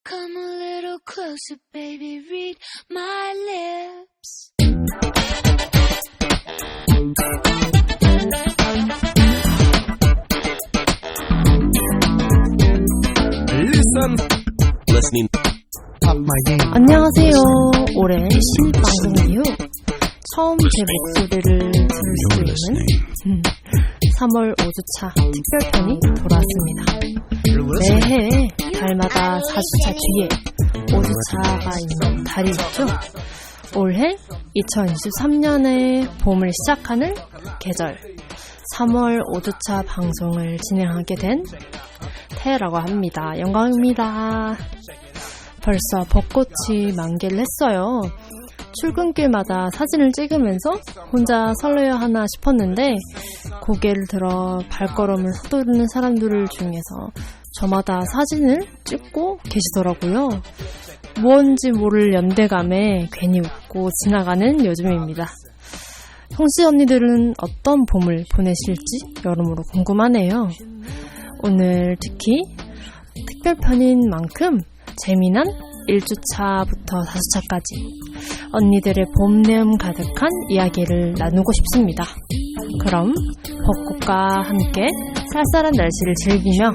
Come a little closer, baby, read my lips. Listening. 안녕하세요. 올해 신방송 이후 처음 제 목소리를 들을 수 있는 3월 5주차 특별편이 돌아왔습니다. 매해 달마다 4주차 뒤에 5주차가 있는 달이 있죠. 올해 2023년의 봄을 시작하는 계절 3월 5주차 방송을 진행하게 된 태라고 합니다. 영광입니다. 벌써 벚꽃이 만개를 했어요. 출근길마다 사진을 찍으면서 혼자 설레어 하나 싶었는데 고개를 들어 발걸음을 휘두르는 사람들 중에서 저마다 사진을 찍고 계시더라고요. 무언지 모를 연대감에 괜히 웃고 지나가는 요즘입니다. 형씨 언니들은 어떤 봄을 보내실지 여러모로 궁금하네요. 오늘 특히 특별편인 만큼 재미난 1주차부터 4주차까지 언니들의 봄내음 가득한 이야기를 나누고 싶습니다. 그럼 벚꽃과 함께 쌀쌀한 날씨를 즐기며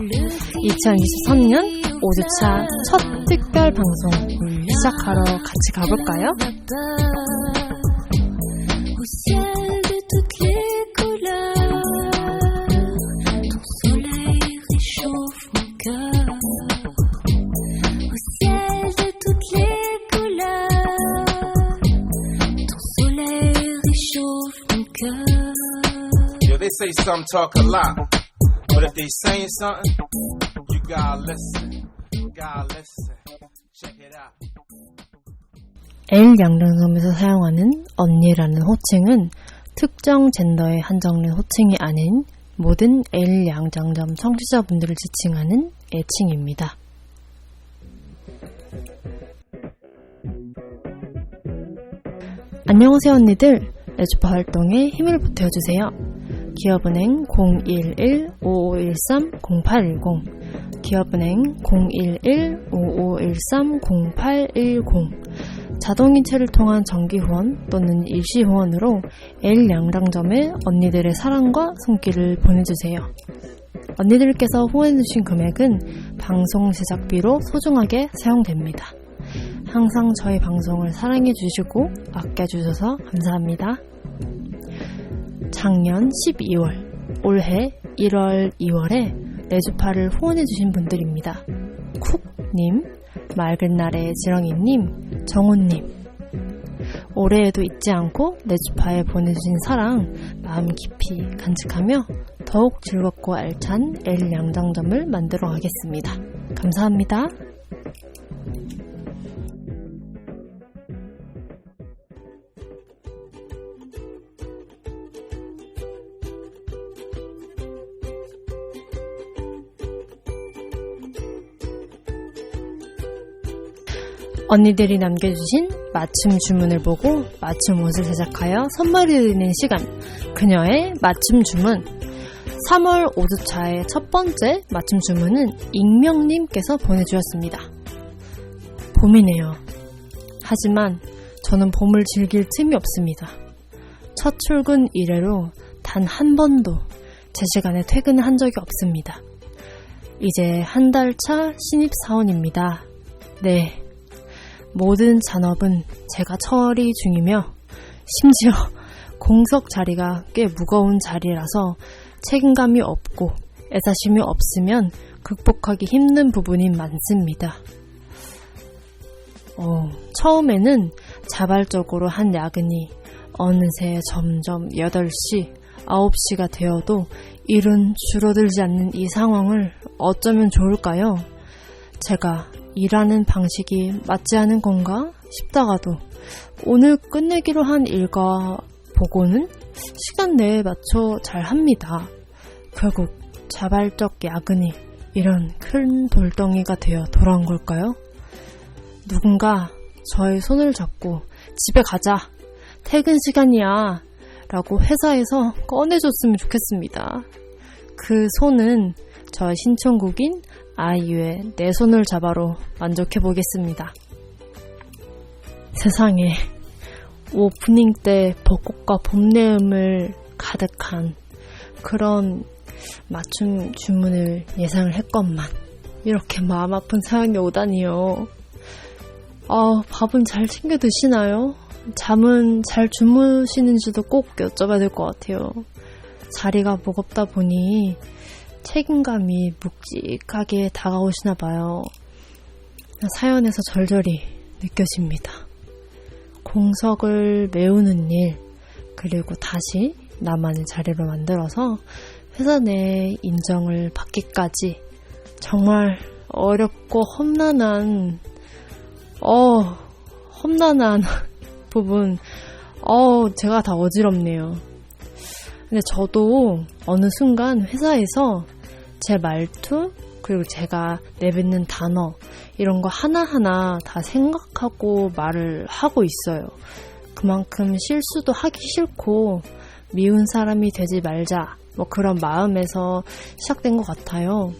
2023년 5주차 첫 특별 방송 시작하러 같이 가볼까요? They say some talk a lot, but if they saying something, you gotta listen, check it out. L 양장점에서 사용하는 언니라는 호칭은 특정 젠더에 한정된 호칭이 아닌 모든 L 양장점 청취자분들을 지칭하는 애칭입니다. 안녕하세요 언니들, 레주파 활동에 힘을 보태어주세요. 기업은행 011-5513-0810 기업은행 011-5513-0810 자동이체를 통한 정기후원 또는 일시후원으로 L 양장점에 언니들의 사랑과 손길을 보내주세요. 언니들께서 후원해주신 금액은 방송 제작비로 소중하게 사용됩니다. 항상 저희 방송을 사랑해주시고 아껴주셔서 감사합니다. 작년 12월, 올해 1월, 2월에 레주파를 후원해주신 분들입니다. 쿡님, 맑은날의 지렁이님, 정훈님. 올해에도 잊지 않고 레주파에 보내주신 사랑 마음 깊이 간직하며 더욱 즐겁고 알찬 L 양장점을 만들어 가겠습니다. 감사합니다. 언니들이 남겨주신 맞춤 주문을 보고 맞춤 옷을 제작하여 선물을 드리는 시간, 그녀의 맞춤 주문. 3월 5주차의 첫 번째 맞춤 주문은 익명님께서 보내주셨습니다. 봄이네요. 하지만 저는 봄을 즐길 틈이 없습니다. 첫 출근 이래로 단 한 번도 제 시간에 퇴근을 한 적이 없습니다. 이제 한 달 차 신입사원입니다. 네. 모든 잔업은 제가 처리 중이며 심지어 공석 자리가 꽤 무거운 자리라서 책임감이 없고 애사심이 없으면 극복하기 힘든 부분이 많습니다. 처음에는 자발적으로 한 야근이 어느새 점점 8시, 9시가 되어도 일은 줄어들지 않는 이 상황을 어쩌면 좋을까요? 제가 일하는 방식이 맞지 않은 건가 싶다가도 오늘 끝내기로 한 일과 보고는 시간 내에 맞춰 잘 합니다. 결국 자발적 야근이 이런 큰 돌덩이가 되어 돌아온 걸까요? 누군가 저의 손을 잡고 집에 가자, 퇴근 시간이야 라고 회사에서 꺼내줬으면 좋겠습니다. 그 손은 저의 신청곡인 아이유의 내 손을 잡아로 만족해보겠습니다. 세상에 오프닝 때 벚꽃과 봄내음을 가득한 그런 맞춤 주문을 예상을 했건만 이렇게 마음 아픈 사연이 오다니요. 밥은 잘 챙겨 드시나요? 잠은 잘 주무시는지도 꼭 여쭤봐야 될 것 같아요. 자리가 무겁다 보니 책임감이 묵직하게 다가오시나 봐요. 사연에서 절절히 느껴집니다. 공석을 메우는 일, 그리고 다시 나만의 자리를 만들어서 회사 내 인정을 받기까지 정말 어렵고 험난한 부분, 제가 다 어지럽네요. 근데 저도 어느 순간 회사에서 제 말투, 그리고 제가 내뱉는 단어, 이런 거 하나하나 다 생각하고 말을 하고 있어요. 그만큼 실수도 하기 싫고, 미운 사람이 되지 말자, 그런 마음에서 시작된 것 같아요.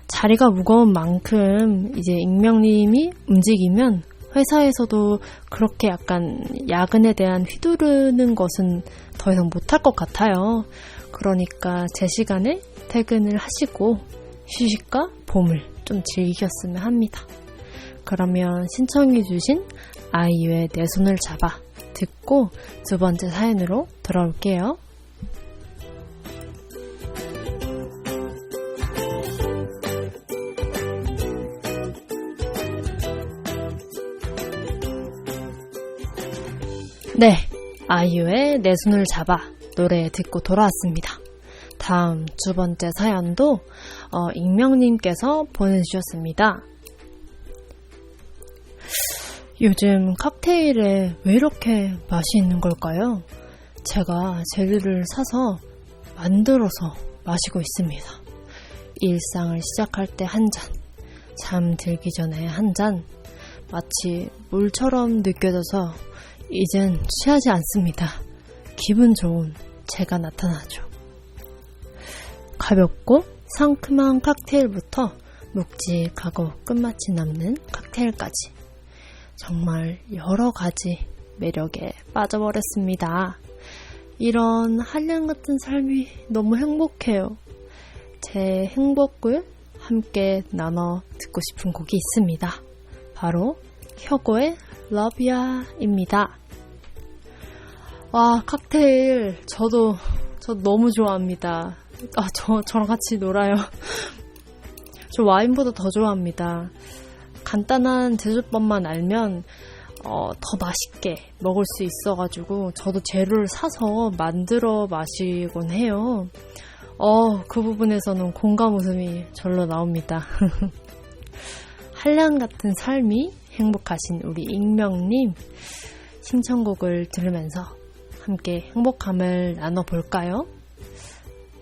자리가 무거운 만큼 이제 익명님이 움직이면 회사에서도 그렇게 약간 야근에 대한 휘두르는 것은 더 이상 못할 것 같아요. 그러니까 제 시간에 퇴근을 하시고 휴식과 봄을 좀 즐기셨으면 합니다. 그러면 신청해주신 아이유의 내 손을 잡아 듣고 두 번째 사연으로 돌아올게요. 네, 아이유의 내 손을 잡아 노래 듣고 돌아왔습니다. 다음 두 번째 사연도 익명님께서 보내주셨습니다. 요즘 칵테일에 왜 이렇게 맛이 있는 걸까요? 제가 재료를 사서 만들어서 마시고 있습니다. 일상을 시작할 때 한 잔, 잠들기 전에 한 잔, 마치 물처럼 느껴져서 이젠 취하지 않습니다. 기분 좋은 제가 나타나죠. 가볍고 상큼한 칵테일부터 묵직하고 끝맛이 남는 칵테일까지 정말 여러 가지 매력에 빠져버렸습니다. 이런 한량 같은 삶이 너무 행복해요. 제 행복을 함께 나눠 듣고 싶은 곡이 있습니다. 바로 혁오의 러브야입니다. 와, 칵테일 저도 너무 좋아합니다. 저랑 같이 놀아요. 저 와인보다 더 좋아합니다. 간단한 제조법만 알면 더 맛있게 먹을 수 있어가지고 저도 재료를 사서 만들어 마시곤 해요. 그 부분에서는 공감 웃음이 절로 나옵니다. 한량 같은 삶이 행복하신 우리 익명님 신청곡을 들으면서 함께 행복함을 나눠볼까요?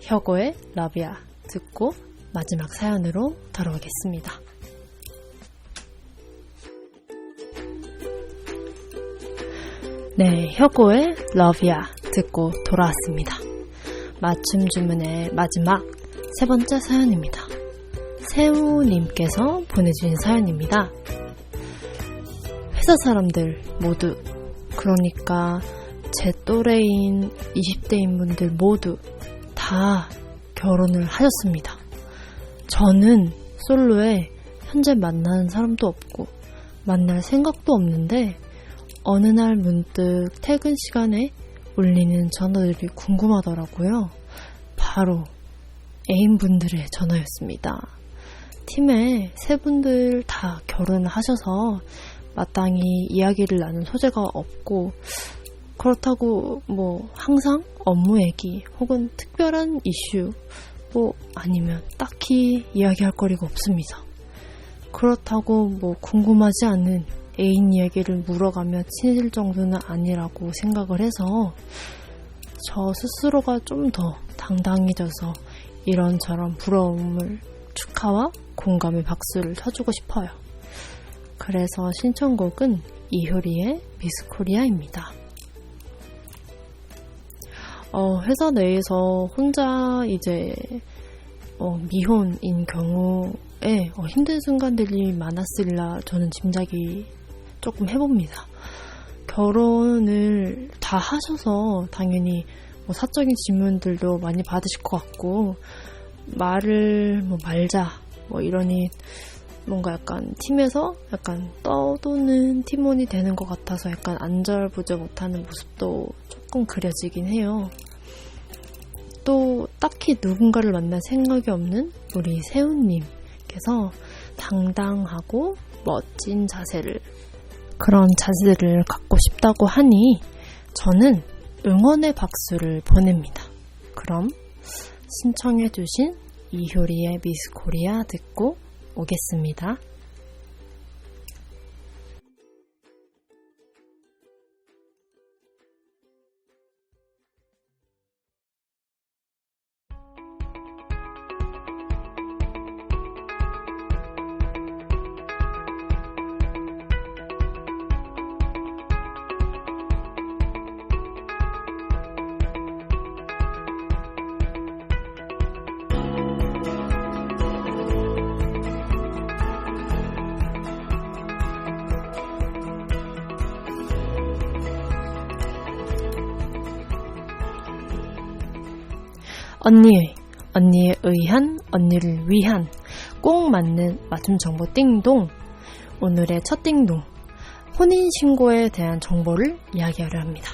혁오의 러브야 듣고 마지막 사연으로 돌아오겠습니다. 네, 혁오의 러브야 듣고 돌아왔습니다. 맞춤 주문의 마지막 세 번째 사연입니다. 세우님께서 보내주신 사연입니다. 회사 사람들 모두, 그러니까 제 또래인 20대인 분들 모두 다 결혼을 하셨습니다. 저는 솔로에 현재 만나는 사람도 없고 만날 생각도 없는데 어느 날 문득 퇴근 시간에 울리는 전화들이 궁금하더라고요. 바로 애인분들의 전화였습니다. 팀에 세 분들 다 결혼을 하셔서 마땅히 이야기를 나눌 소재가 없고, 그렇다고 항상 업무 얘기 혹은 특별한 이슈 아니면 딱히 이야기할 거리가 없습니다. 그렇다고 궁금하지 않은 애인 이야기를 물어가며 친해질 정도는 아니라고 생각을 해서 저 스스로가 좀 더 당당해져서 이런저런 부러움을 축하와 공감의 박수를 쳐주고 싶어요. 그래서 신청곡은 이효리의 미스 코리아입니다. 회사 내에서 혼자 이제 미혼인 경우에 힘든 순간들이 많았으리라 저는 짐작이 조금 해봅니다. 결혼을 다 하셔서 당연히 사적인 질문들도 많이 받으실 것 같고, 말을 말자 이러니 뭔가 약간 팀에서 약간 떠도는 팀원이 되는 것 같아서 약간 안절부절 못하는 모습도 조금 그려지긴 해요. 또 딱히 누군가를 만날 생각이 없는 우리 세훈님께서 당당하고 멋진 그런 자세를 갖고 싶다고 하니 저는 응원의 박수를 보냅니다. 그럼 신청해주신 이효리의 미스 코리아 듣고 오겠습니다. 언니에 의한, 언니를 위한 꼭 맞는 맞춤 정보 띵동. 오늘의 첫 띵동, 혼인신고에 대한 정보를 이야기하려 합니다.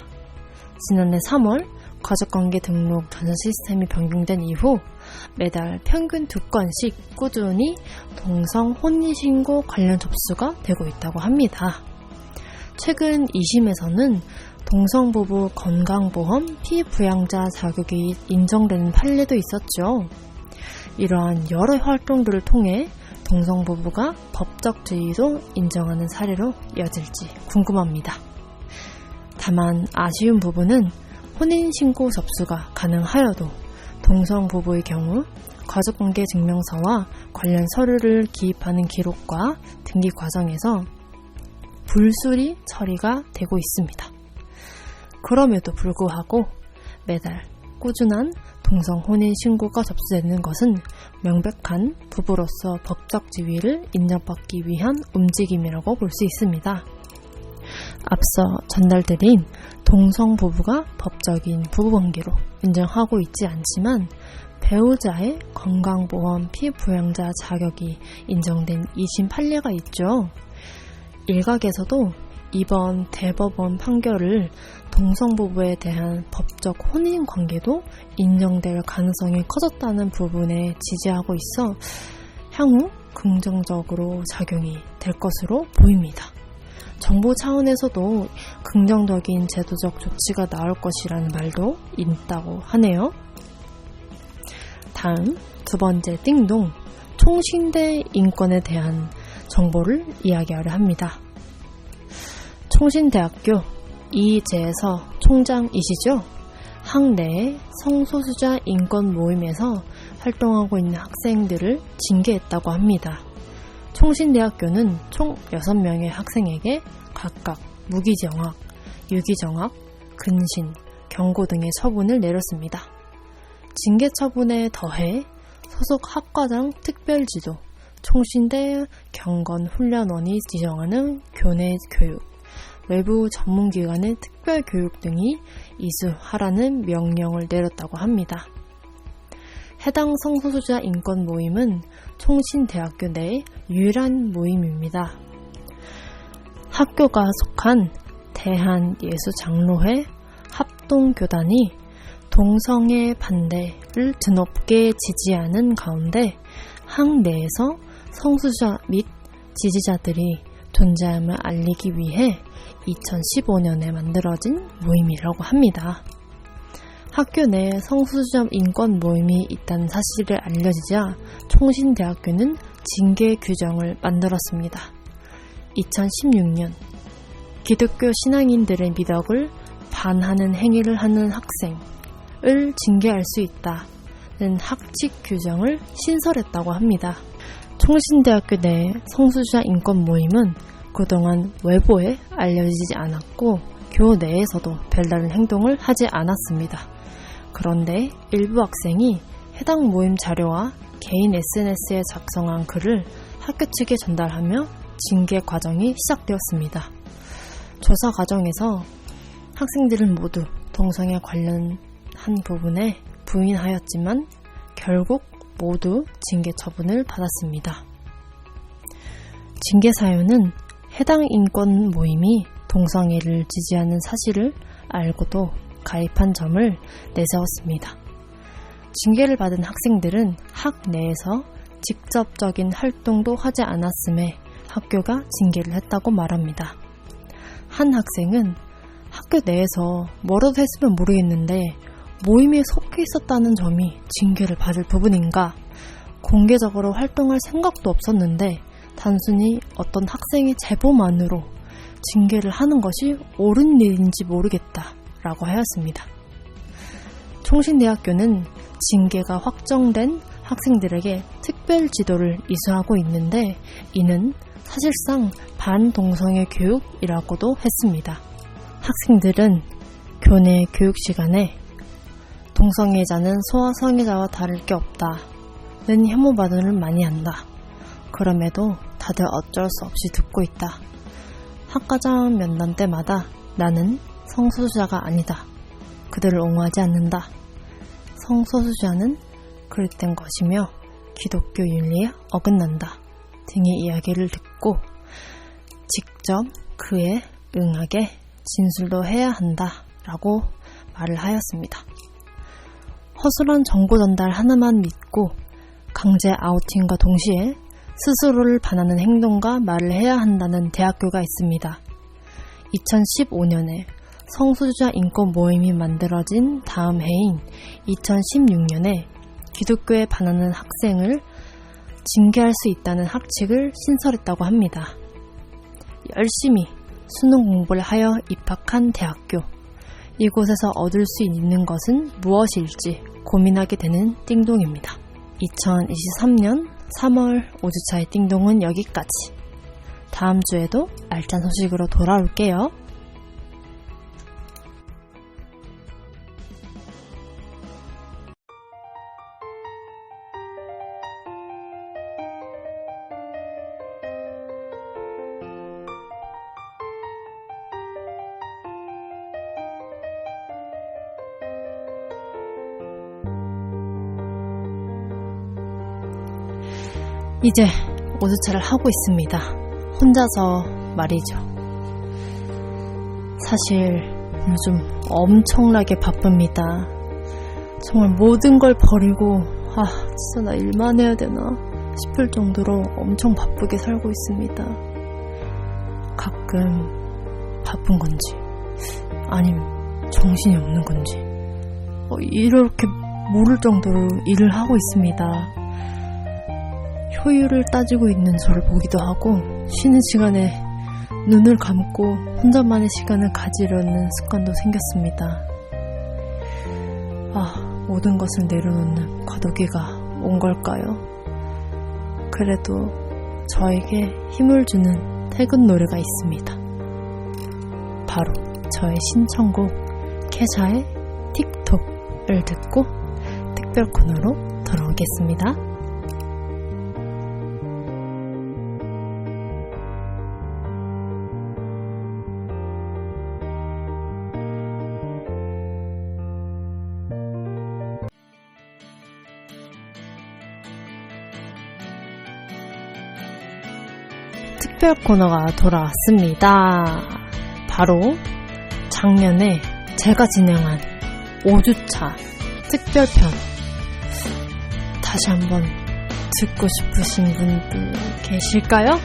지난해 3월 가족관계 등록 전산 시스템이 변경된 이후 매달 평균 2건씩 꾸준히 동성 혼인신고 관련 접수가 되고 있다고 합니다. 최근 2심에서는 동성부부 건강보험 피부양자 자격이 인정되는 판례도 있었죠. 이러한 여러 활동들을 통해 동성부부가 법적 지위도 인정하는 사례로 이어질지 궁금합니다. 다만 아쉬운 부분은 혼인신고 접수가 가능하여도 동성부부의 경우 가족관계 증명서와 관련 서류를 기입하는 기록과 등기 과정에서 불수리 처리가 되고 있습니다. 그럼에도 불구하고 매달 꾸준한 동성 혼인 신고가 접수되는 것은 명백한 부부로서 법적 지위를 인정받기 위한 움직임이라고 볼 수 있습니다. 앞서 전달드린 동성 부부가 법적인 부부관계로 인정하고 있지 않지만 배우자의 건강보험 피부양자 자격이 인정된 2심 판례가 있죠. 일각에서도 이번 대법원 판결을 동성부부에 대한 법적 혼인관계도 인정될 가능성이 커졌다는 부분에 지지하고 있어 향후 긍정적으로 작용이 될 것으로 보입니다. 정부 차원에서도 긍정적인 제도적 조치가 나올 것이라는 말도 있다고 하네요. 다음 두 번째 띵동, 총신대 인권에 대한 정보를 이야기하려 합니다. 총신대학교 이재서 총장이시죠? 학내의 성소수자 인권 모임에서 활동하고 있는 학생들을 징계했다고 합니다. 총신대학교는 총 6명의 학생에게 각각 무기정학, 유기정학, 근신, 경고 등의 처분을 내렸습니다. 징계 처분에 더해 소속 학과장 특별지도, 총신대 경건훈련원이 지정하는 교내 교육, 외부 전문기관의 특별교육 등이 이수하라는 명령을 내렸다고 합니다. 해당 성소수자 인권 모임은 총신대학교 내 유일한 모임입니다. 학교가 속한 대한예수장로회 합동교단이 동성애 반대를 드높게 지지하는 가운데 학내에서 성소수자 및 지지자들이 존재함을 알리기 위해 2015년에 만들어진 모임이라고 합니다. 학교 내에 성소수자 인권 모임이 있다는 사실을 알려지자 총신대학교는 징계 규정을 만들었습니다. 2016년 기독교 신앙인들의 미덕을 반하는 행위를 하는 학생을 징계할 수 있다는 학칙 규정을 신설했다고 합니다. 총신대학교 내 성소수자 인권 모임은 그동안 외부에 알려지지 않았고 교 내에서도 별다른 행동을 하지 않았습니다. 그런데 일부 학생이 해당 모임 자료와 개인 SNS에 작성한 글을 학교 측에 전달하며 징계 과정이 시작되었습니다. 조사 과정에서 학생들은 모두 동성애 관련한 부분에 부인하였지만 결국 모두 징계 처분을 받았습니다. 징계 사유는 해당 인권 모임이 동성애를 지지하는 사실을 알고도 가입한 점을 내세웠습니다. 징계를 받은 학생들은 학 내에서 직접적인 활동도 하지 않았음에 학교가 징계를 했다고 말합니다. 한 학생은 학교 내에서 뭐라도 했으면 모르겠는데 모임에 속해 있었다는 점이 징계를 받을 부분인가? 공개적으로 활동할 생각도 없었는데 단순히 어떤 학생의 제보만으로 징계를 하는 것이 옳은 일인지 모르겠다라고 하였습니다. 총신대학교는 징계가 확정된 학생들에게 특별 지도를 이수하고 있는데 이는 사실상 반동성애 교육이라고도 했습니다. 학생들은 교내 교육 시간에 동성애자는 소아성애자와 다를 게 없다는 혐오 발언을 많이 한다. 그럼에도 다들 어쩔 수 없이 듣고 있다. 학과장 면담 때마다 나는 성소수자가 아니다. 그들을 옹호하지 않는다. 성소수자는 그릇된 것이며 기독교 윤리에 어긋난다. 등의 이야기를 듣고 직접 그에 응하게 진술도 해야 한다. 라고 말을 하였습니다. 허술한 정보 전달 하나만 믿고 강제 아우팅과 동시에 스스로를 반하는 행동과 말을 해야 한다는 대학교가 있습니다. 2015년에 성소수자 인권 모임이 만들어진 다음 해인 2016년에 기독교에 반하는 학생을 징계할 수 있다는 학칙을 신설했다고 합니다. 열심히 수능 공부를 하여 입학한 대학교. 이곳에서 얻을 수 있는 것은 무엇일지 고민하게 되는 띵동입니다. 2023년 3월 5주차의 띵동은 여기까지. 다음 주에도 알찬 소식으로 돌아올게요. 이제 5주차를 하고 있습니다. 혼자서 말이죠. 사실 요즘 엄청나게 바쁩니다. 정말 모든 걸 버리고 진짜 나 일만 해야 되나 싶을 정도로 엄청 바쁘게 살고 있습니다. 가끔 바쁜 건지 아니면 정신이 없는 건지 이렇게 모를 정도로 일을 하고 있습니다. 효율을 따지고 있는 저를 보기도 하고 쉬는 시간에 눈을 감고 혼자만의 시간을 가지려는 습관도 생겼습니다. 모든 것을 내려놓는 과도기가 온 걸까요? 그래도 저에게 힘을 주는 퇴근 노래가 있습니다. 바로 저의 신청곡 캐샤의 틱톡을 듣고 특별 코너로 돌아오겠습니다. 특별 코너가 돌아왔습니다. 바로 작년에 제가 진행한 5주차 특별편. 다시 한번 듣고 싶으신 분들 계실까요?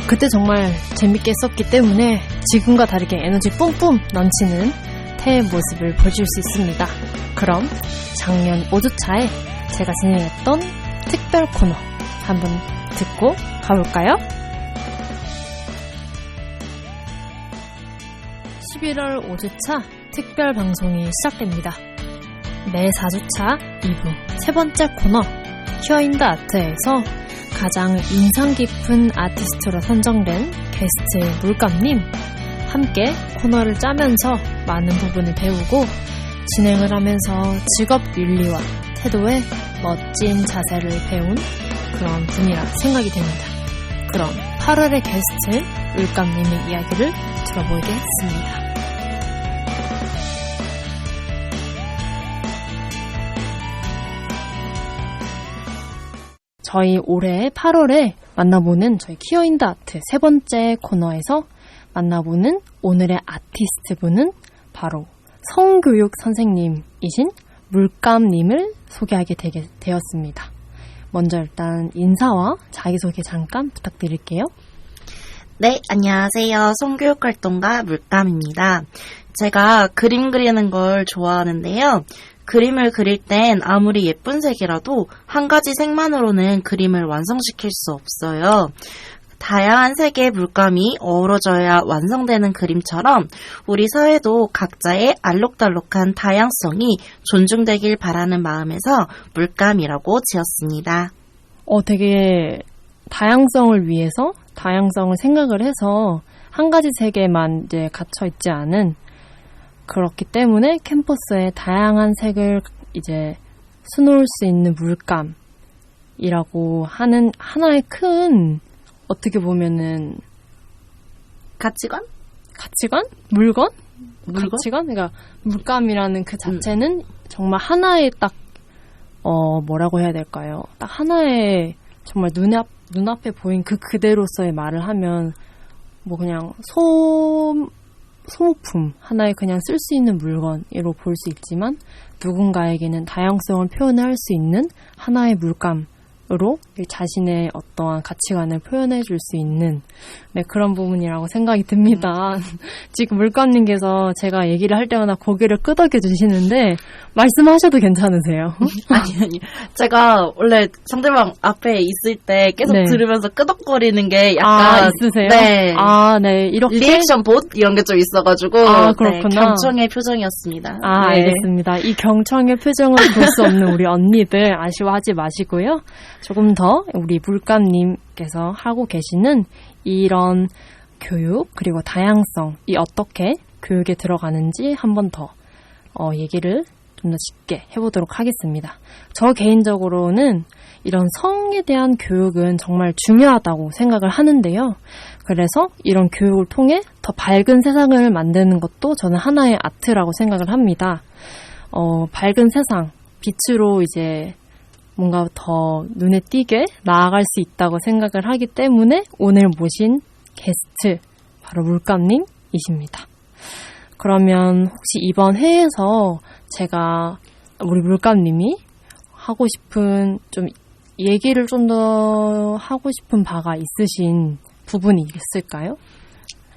그때 정말 재밌게 했었기 때문에 지금과 다르게 에너지 뿜뿜 넘치는 태의 모습을 보실 수 있습니다. 그럼 작년 5주차에 제가 진행했던 특별 코너 한번 듣고 가볼까요? 11월 5주차 특별 방송이 시작됩니다. 매 4주차 2부 세 번째 코너 히어인더 아트에서 가장 인상 깊은 아티스트로 선정된 게스트 물감님 함께 코너를 짜면서 많은 부분을 배우고 진행을 하면서 직업 윤리와 태도에 멋진 자세를 배운 그런 분이라 생각이 됩니다. 그럼 8월의 게스트 물감님의 이야기를 들어보겠습니다. 저희 올해 8월에 만나보는 저희 키어 인 더 아트 세 번째 코너에서 만나보는 오늘의 아티스트 분은 바로 성교육 선생님이신 물감님을 소개하게 되었습니다. 먼저 일단 인사와 자기소개 잠깐 부탁드릴게요. 네, 안녕하세요. 성교육활동가 물감입니다. 제가 그림 그리는 걸 좋아하는데요. 그림을 그릴 땐 아무리 예쁜 색이라도 한 가지 색만으로는 그림을 완성시킬 수 없어요. 다양한 색의 물감이 어우러져야 완성되는 그림처럼 우리 사회도 각자의 알록달록한 다양성이 존중되길 바라는 마음에서 물감이라고 지었습니다. 되게 다양성을 위해서 다양성을 생각을 해서 한 가지 색에만 이제 갇혀 있지 않은, 그렇기 때문에 캠퍼스에 다양한 색을 이제 수놓을 수 있는 물감이라고 하는 하나의 큰, 어떻게 보면은 가치관? 물건? 물건? 가치관? 그러니까 물감이라는 그 자체는 정말 하나의 딱 뭐라고 해야 될까요? 딱 하나의 정말 눈앞에 보인 그 그대로서의 말을 하면 뭐 그냥 소모품, 하나의 그냥 쓸 수 있는 물건으로 볼 수 있지만 누군가에게는 다양성을 표현할 수 있는 하나의 물감으로 자신의 어떠한 가치관을 표현해 줄 수 있는 그런 부분이라고 생각이 듭니다. 지금 물감님께서 제가 얘기를 할 때마다 고개를 끄덕여 주시는데 말씀하셔도 괜찮으세요? 아니. 제가 원래 상대방 앞에 있을 때 계속 네. 들으면서 끄덕거리는 게 약간 있으세요? 네. 네. 이렇게 리액션 봇 이런 게 좀 있어가지고 그렇구나. 네, 경청의 표정이었습니다. 네. 알겠습니다. 이 경청의 표정을 볼 수 없는 우리 언니들 아쉬워하지 마시고요. 조금 더 우리 물감님께서 하고 계시는 이런 교육 그리고 다양성이 어떻게 교육에 들어가는지 한 번 더 얘기를 좀 더 쉽게 해보도록 하겠습니다. 저 개인적으로는 이런 성에 대한 교육은 정말 중요하다고 생각을 하는데요. 그래서 이런 교육을 통해 더 밝은 세상을 만드는 것도 저는 하나의 아트라고 생각을 합니다. 밝은 세상, 빛으로 이제 뭔가 더 눈에 띄게 나아갈 수 있다고 생각을 하기 때문에 오늘 모신 게스트 바로 물감님이십니다. 그러면 혹시 이번 회에서 제가 우리 물감님이 하고 싶은 좀 얘기를 좀 더 하고 싶은 바가 있으신 부분이 있을까요?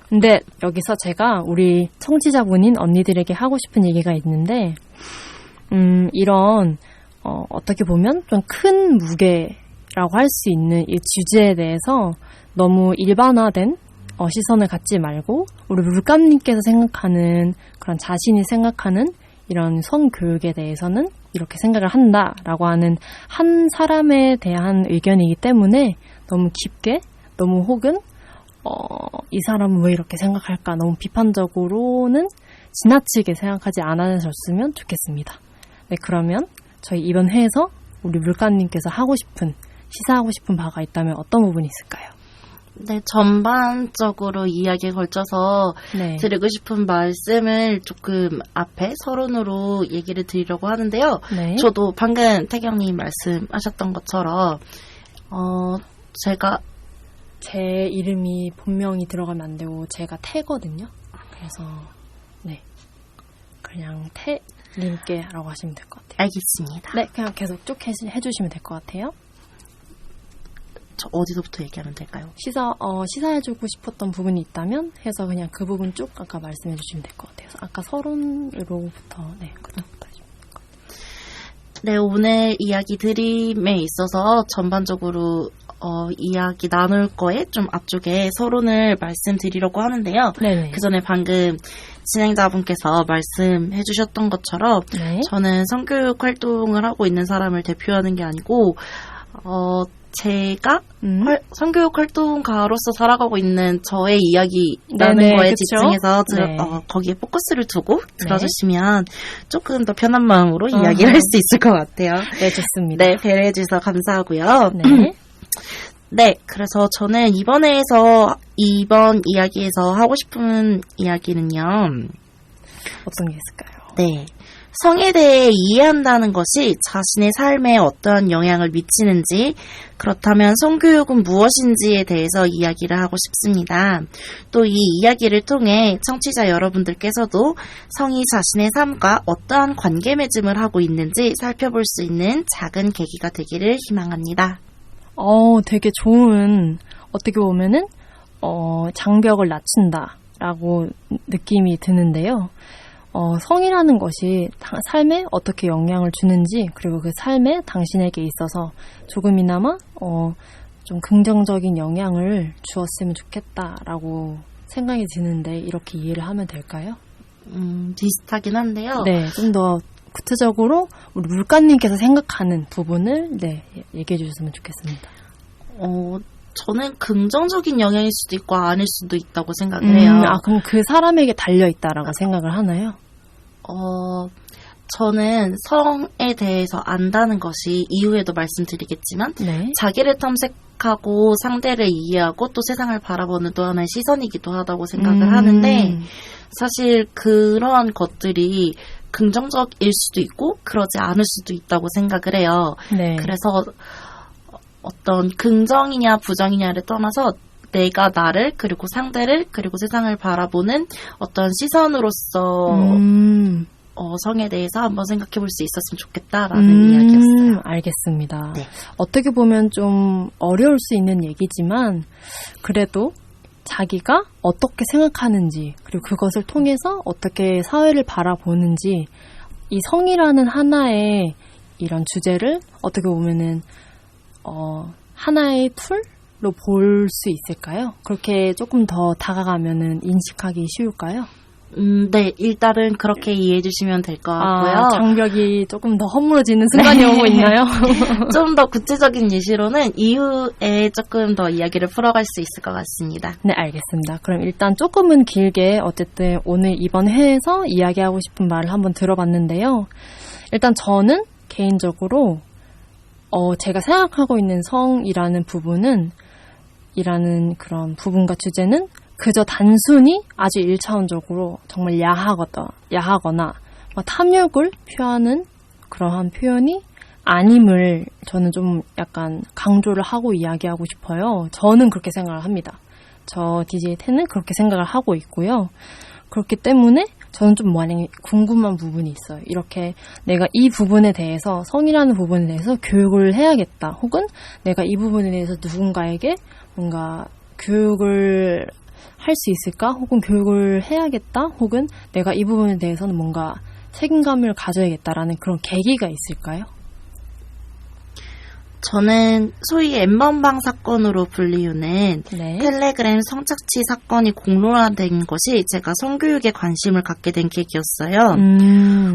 근데 여기서 제가 우리 청취자분인 언니들에게 하고 싶은 얘기가 있는데 이런 어떻게 보면 좀 큰 무게라고 할 수 있는 이 주제에 대해서 너무 일반화된 시선을 갖지 말고 우리 물감님께서 생각하는 그런 자신이 생각하는 이런 성교육에 대해서는 이렇게 생각을 한다라고 하는 한 사람에 대한 의견이기 때문에 너무 깊게 너무 혹은 이 사람은 왜 이렇게 생각할까 너무 비판적으로는 지나치게 생각하지 않아줬으면 좋겠습니다. 네, 그러면 저희 이번 회에서 우리 물감님께서 시사하고 싶은 바가 있다면 어떤 부분이 있을까요? 네, 전반적으로 이야기에 걸쳐서 네. 드리고 싶은 말씀을 조금 앞에 서론으로 얘기를 드리려고 하는데요. 네. 저도 방금 태경님 말씀하셨던 것처럼 제가 제 이름이 본명이 들어가면 안 되고 제가 태거든요. 그래서 네, 그냥 태님께라고 하시면 될 것 같아요. 알겠습니다. 네, 그냥 계속 쭉 해주시면 될 것 같아요. 저 어디서부터 얘기하면 될까요? 시사해주고 싶었던 부분이 있다면 해서 그냥 그 부분 쭉 아까 말씀해주시면 될 것 같아요. 아까 서론으로부터 그다음부터 해주면 될 것 같아요. 네, 오늘 이야기 드림에 있어서 전반적으로 이야기 나눌 거에 좀 앞쪽에 서론을 말씀드리려고 하는데요. 네네. 그 전에 방금 진행자분께서 말씀해 주셨던 것처럼 네. 저는 성교육 활동을 하고 있는 사람을 대표하는 게 아니고 제가 성교육 활동가로서 살아가고 있는 저의 이야기라는 네네, 거에 그쵸? 집중해서 네. 거기에 포커스를 두고 들어주시면 조금 더 편한 마음으로 이야기를 할 수 있을 것 같아요. 네, 좋습니다. 네, 배려해 주셔서 감사하고요. 네. 네, 그래서 저는 이번 이야기에서 하고 싶은 이야기는요. 어떤 게 있을까요? 네. 성에 대해 이해한다는 것이 자신의 삶에 어떠한 영향을 미치는지, 그렇다면 성교육은 무엇인지에 대해서 이야기를 하고 싶습니다. 또 이 이야기를 통해 청취자 여러분들께서도 성이 자신의 삶과 어떠한 관계 맺음을 하고 있는지 살펴볼 수 있는 작은 계기가 되기를 희망합니다. 되게 좋은, 어떻게 보면은, 장벽을 낮춘다라고 느낌이 드는데요. 성이라는 것이 삶에 어떻게 영향을 주는지, 그리고 그 삶에 당신에게 있어서 조금이나마, 좀 긍정적인 영향을 주었으면 좋겠다라고 생각이 드는데, 이렇게 이해를 하면 될까요? 비슷하긴 한데요. 네, 좀 더 구체적으로 우리 물가님께서 생각하는 부분을 얘기해 주셨으면 좋겠습니다. 저는 긍정적인 영향일 수도 있고 아닐 수도 있다고 생각을 해요. 그럼 그 사람에게 달려있다라고 생각을 하나요? 저는 성에 대해서 안다는 것이 이후에도 말씀드리겠지만 네. 자기를 탐색하고 상대를 이해하고 또 세상을 바라보는 또 하나의 시선이기도 하다고 생각을 하는데 사실 그러한 것들이 긍정적일 수도 있고 그러지 않을 수도 있다고 생각을 해요. 네. 그래서 어떤 긍정이냐 부정이냐를 떠나서 내가 나를 그리고 상대를 그리고 세상을 바라보는 어떤 시선으로서 성에 대해서 한번 생각해 볼 수 있었으면 좋겠다라는 이야기였어요. 알겠습니다. 네. 어떻게 보면 좀 어려울 수 있는 얘기지만 그래도 자기가 어떻게 생각하는지 그리고 그것을 통해서 어떻게 사회를 바라보는지 이 성이라는 하나의 이런 주제를 어떻게 보면은 하나의 툴로 볼 수 있을까요? 그렇게 조금 더 다가가면은 인식하기 쉬울까요? 네, 일단은 그렇게 이해해 주시면 될 것 같고요. 장벽이 조금 더 허물어지는 순간이 오고 있나요? 좀 더 구체적인 예시로는 이후에 조금 더 이야기를 풀어갈 수 있을 것 같습니다. 네, 알겠습니다. 그럼 일단 조금은 길게 어쨌든 오늘 이번 회에서 이야기하고 싶은 말을 한번 들어봤는데요. 일단 저는 개인적으로 제가 생각하고 있는 성이라는 부분은 이라는 그런 부분과 주제는 그저 단순히 아주 1차원적으로 정말 야하거나 탐욕을 표하는 그러한 표현이 아님을 저는 좀 약간 강조를 하고 이야기하고 싶어요. 저는 그렇게 생각을 합니다. 저 DJ 텐은 그렇게 생각을 하고 있고요. 그렇기 때문에 저는 좀 만약에 궁금한 부분이 있어요. 이렇게 내가 이 부분에 대해서 성이라는 부분에 대해서 교육을 해야겠다. 혹은 내가 이 부분에 대해서 누군가에게 뭔가 교육을 할 수 있을까? 혹은 교육을 해야겠다? 혹은 내가 이 부분에 대해서는 뭔가 책임감을 가져야겠다라는 그런 계기가 있을까요? 저는 소위 N번방 사건으로 불리우는 네. 텔레그램 성착취 사건이 공론화된 것이 제가 성교육에 관심을 갖게 된 계기였어요.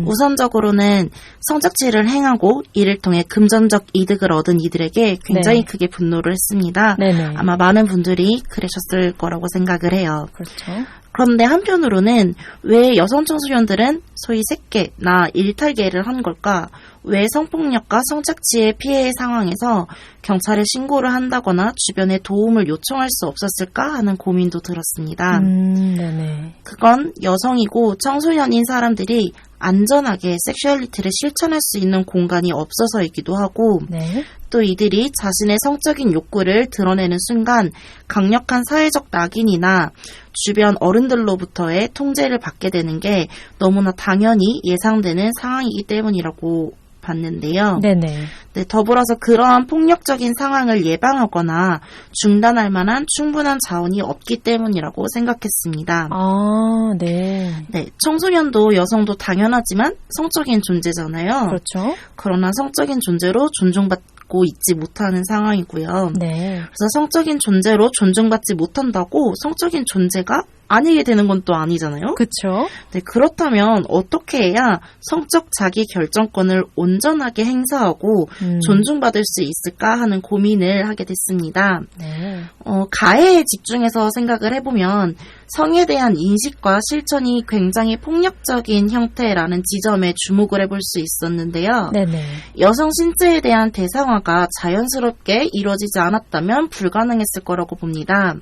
우선적으로는 성착취를 행하고 이를 통해 금전적 이득을 얻은 이들에게 굉장히 네. 크게 분노를 했습니다. 네네. 아마 많은 분들이 그러셨을 거라고 생각을 해요. 그렇죠. 그런데 한편으로는 왜 여성 청소년들은 소위 색계나 일탈계를 한 걸까? 왜 성폭력과 성착취의 피해 상황에서 경찰에 신고를 한다거나 주변에 도움을 요청할 수 없었을까 하는 고민도 들었습니다. 네네. 그건 여성이고 청소년인 사람들이 안전하게 섹슈얼리티를 실천할 수 있는 공간이 없어서이기도 하고 네. 또 이들이 자신의 성적인 욕구를 드러내는 순간 강력한 사회적 낙인이나 주변 어른들로부터의 통제를 받게 되는 게 너무나 당연히 예상되는 상황이기 때문이라고 봤는데요. 네네. 네, 더불어서 그러한 폭력적인 상황을 예방하거나 중단할 만한 충분한 자원이 없기 때문이라고 생각했습니다. 아, 네. 네, 청소년도 여성도 당연하지만 성적인 존재잖아요. 그렇죠. 그러나 성적인 존재로 존중받고 있지 못하는 상황이고요. 네. 그래서 성적인 존재로 존중받지 못한다고 성적인 존재가 아니게 되는 건 또 아니잖아요. 그쵸? 네, 그렇다면 어떻게 해야 성적 자기 결정권을 온전하게 행사하고 존중받을 수 있을까 하는 고민을 하게 됐습니다. 네. 가해에 집중해서 생각을 해보면 성에 대한 인식과 실천이 굉장히 폭력적인 형태라는 지점에 주목을 해볼 수 있었는데요. 네네. 여성 신체에 대한 대상화가 자연스럽게 이루어지지 않았다면 불가능했을 거라고 봅니다.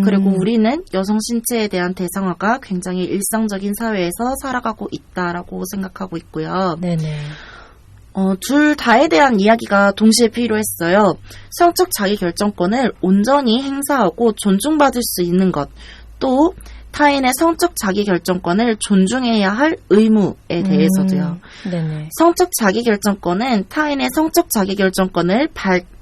그리고 우리는 여성 신체에 대한 대상화가 굉장히 일상적인 사회에서 살아가고 있다라고 생각하고 있고요. 네네. 둘 다에 대한 이야기가 동시에 필요했어요. 성적 자기결정권을 온전히 행사하고 존중받을 수 있는 것, 또 타인의 성적 자기결정권을 존중해야 할 의무에 대해서도요. 네네. 성적 자기결정권은 타인의 성적 자기결정권을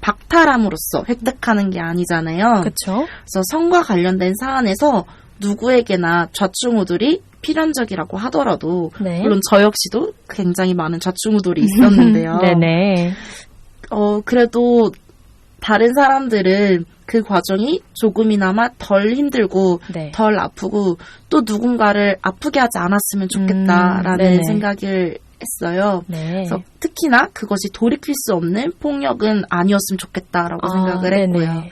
박탈함으로써 획득하는 게 아니잖아요. 그쵸? 그래서 성과 관련된 사안에서 누구에게나 좌충우돌이 필연적이라고 하더라도 네. 물론 저 역시도 굉장히 많은 좌충우돌이 있었는데요. 네네. 그래도 다른 사람들은 그 과정이 조금이나마 덜 힘들고 네. 덜 아프고 또 누군가를 아프게 하지 않았으면 좋겠다라는 네네. 생각을 했어요. 네. 그래서 특히나 그것이 돌이킬 수 없는 폭력은 아니었으면 좋겠다라고 생각을 네네. 했고요.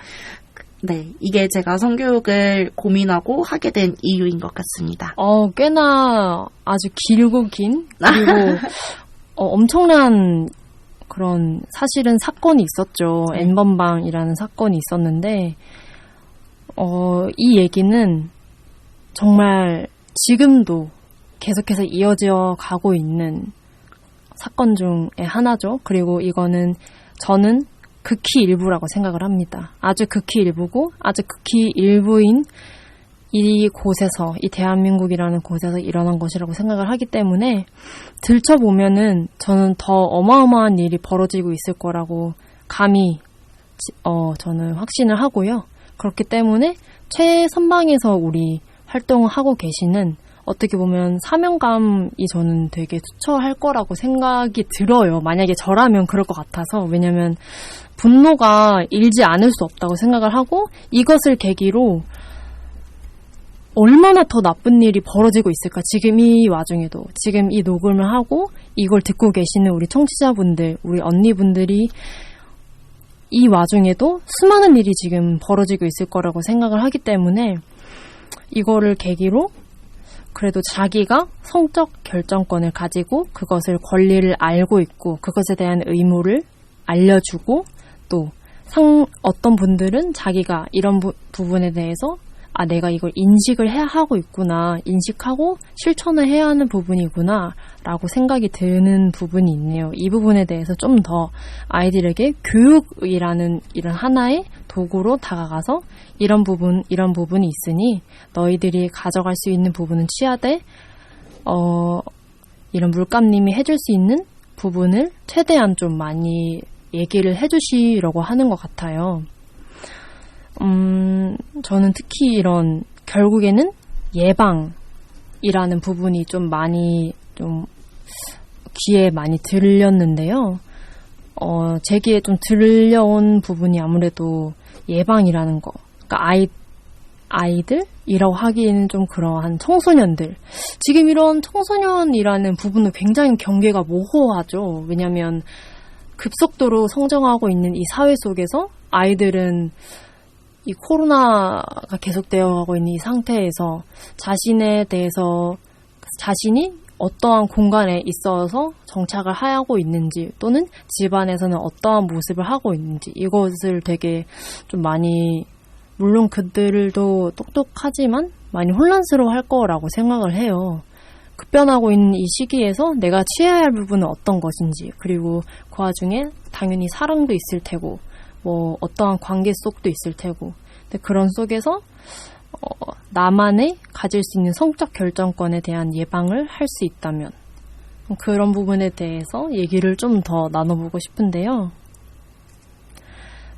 네, 이게 제가 성교육을 고민하고 하게 된 이유인 것 같습니다. 꽤나 아주 길고 긴, 그리고 엄청난 그런 사실은 사건이 있었죠. 네. N번방이라는 사건이 있었는데, 이 얘기는 정말 지금도 계속해서 이어져 가고 있는 사건 중에 하나죠. 그리고 이거는 저는 극히 일부라고 생각을 합니다. 아주 극히 일부고 아주 극히 일부인 이 곳에서, 이 대한민국이라는 곳에서 일어난 것이라고 생각을 하기 때문에 들춰보면은 저는 더 어마어마한 일이 벌어지고 있을 거라고 감히 저는 확신을 하고요. 그렇기 때문에 최선방에서 우리 활동을 하고 계시는 어떻게 보면 사명감이 저는 되게 투철할 거라고 생각이 들어요. 만약에 저라면 그럴 것 같아서. 왜냐면 분노가 일지 않을 수 없다고 생각을 하고 이것을 계기로 얼마나 더 나쁜 일이 벌어지고 있을까. 지금 이 와중에도, 지금 이 녹음을 하고 이걸 듣고 계시는 우리 청취자분들, 우리 언니분들이 이 와중에도 수많은 일이 지금 벌어지고 있을 거라고 생각을 하기 때문에 이거를 계기로 그래도 자기가 성적 결정권을 가지고 그것을 권리를 알고 있고 그것에 대한 의무를 알려주고 또 어떤 분들은 자기가 이런 부분에 대해서 내가 이걸 인식을 해야 하고 있구나, 인식하고 실천을 해야 하는 부분이구나 라고 생각이 드는 부분이 있네요. 이 부분에 대해서 좀 더 아이들에게 교육이라는 이런 하나의 도구로 다가가서 이런 부분이 있으니 너희들이 가져갈 수 있는 부분은 취하되 이런 물감님이 해줄 수 있는 부분을 최대한 좀 많이 얘기를 해주시려고 하는 것 같아요. 저는 특히 이런 결국에는 예방이라는 부분이 좀 많이 좀 귀에 많이 들렸는데요. 제 귀에 좀 들려온 부분이 아무래도 예방이라는 거. 그러니까 아이들이라고 하기에는 좀 그러한 청소년들. 지금 이런 청소년이라는 부분은 굉장히 경계가 모호하죠. 왜냐하면 급속도로 성장하고 있는 이 사회 속에서 아이들은 이 코로나가 계속되어 가고 있는 이 상태에서 자신에 대해서 자신이 어떠한 공간에 있어서 정착을 하고 있는지 또는 집안에서는 어떠한 모습을 하고 있는지 이것을 되게 좀 많이 물론 그들도 똑똑하지만 많이 혼란스러워할 거라고 생각을 해요. 급변하고 있는 이 시기에서 내가 취해야 할 부분은 어떤 것인지 그리고 그 와중에 당연히 사랑도 있을 테고 뭐 어떠한 관계 속도 있을 테고 근데 그런 속에서 나만의 가질 수 있는 성적 결정권에 대한 예방을 할 수 있다면 그런 부분에 대해서 얘기를 좀 더 나눠보고 싶은데요.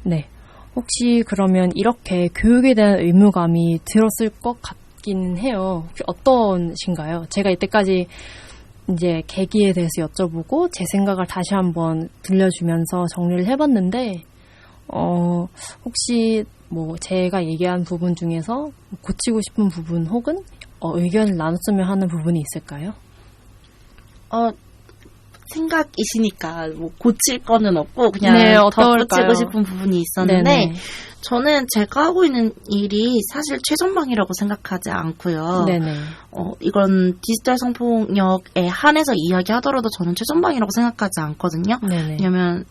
네, 혹시 그러면 이렇게 교육에 대한 의무감이 들었을 것 같기는 해요. 혹시 어떠신가요? 제가 이때까지 이제 계기에 대해서 여쭤보고 제 생각을 다시 한번 들려주면서 정리를 해봤는데 혹시 뭐 제가 얘기한 부분 중에서 고치고 싶은 부분 혹은 의견을 나눴으면 하는 부분이 있을까요? 생각이시니까 뭐 고칠 거는 없고 그냥 네, 덧붙이고 어떨까요? 싶은 부분이 있었는데 네네. 저는 제가 하고 있는 일이 사실 최전방이라고 생각하지 않고요. 네네. 이건 디지털 성폭력에 한해서 이야기하더라도 저는 최전방이라고 생각하지 않거든요. 네네. 왜냐하면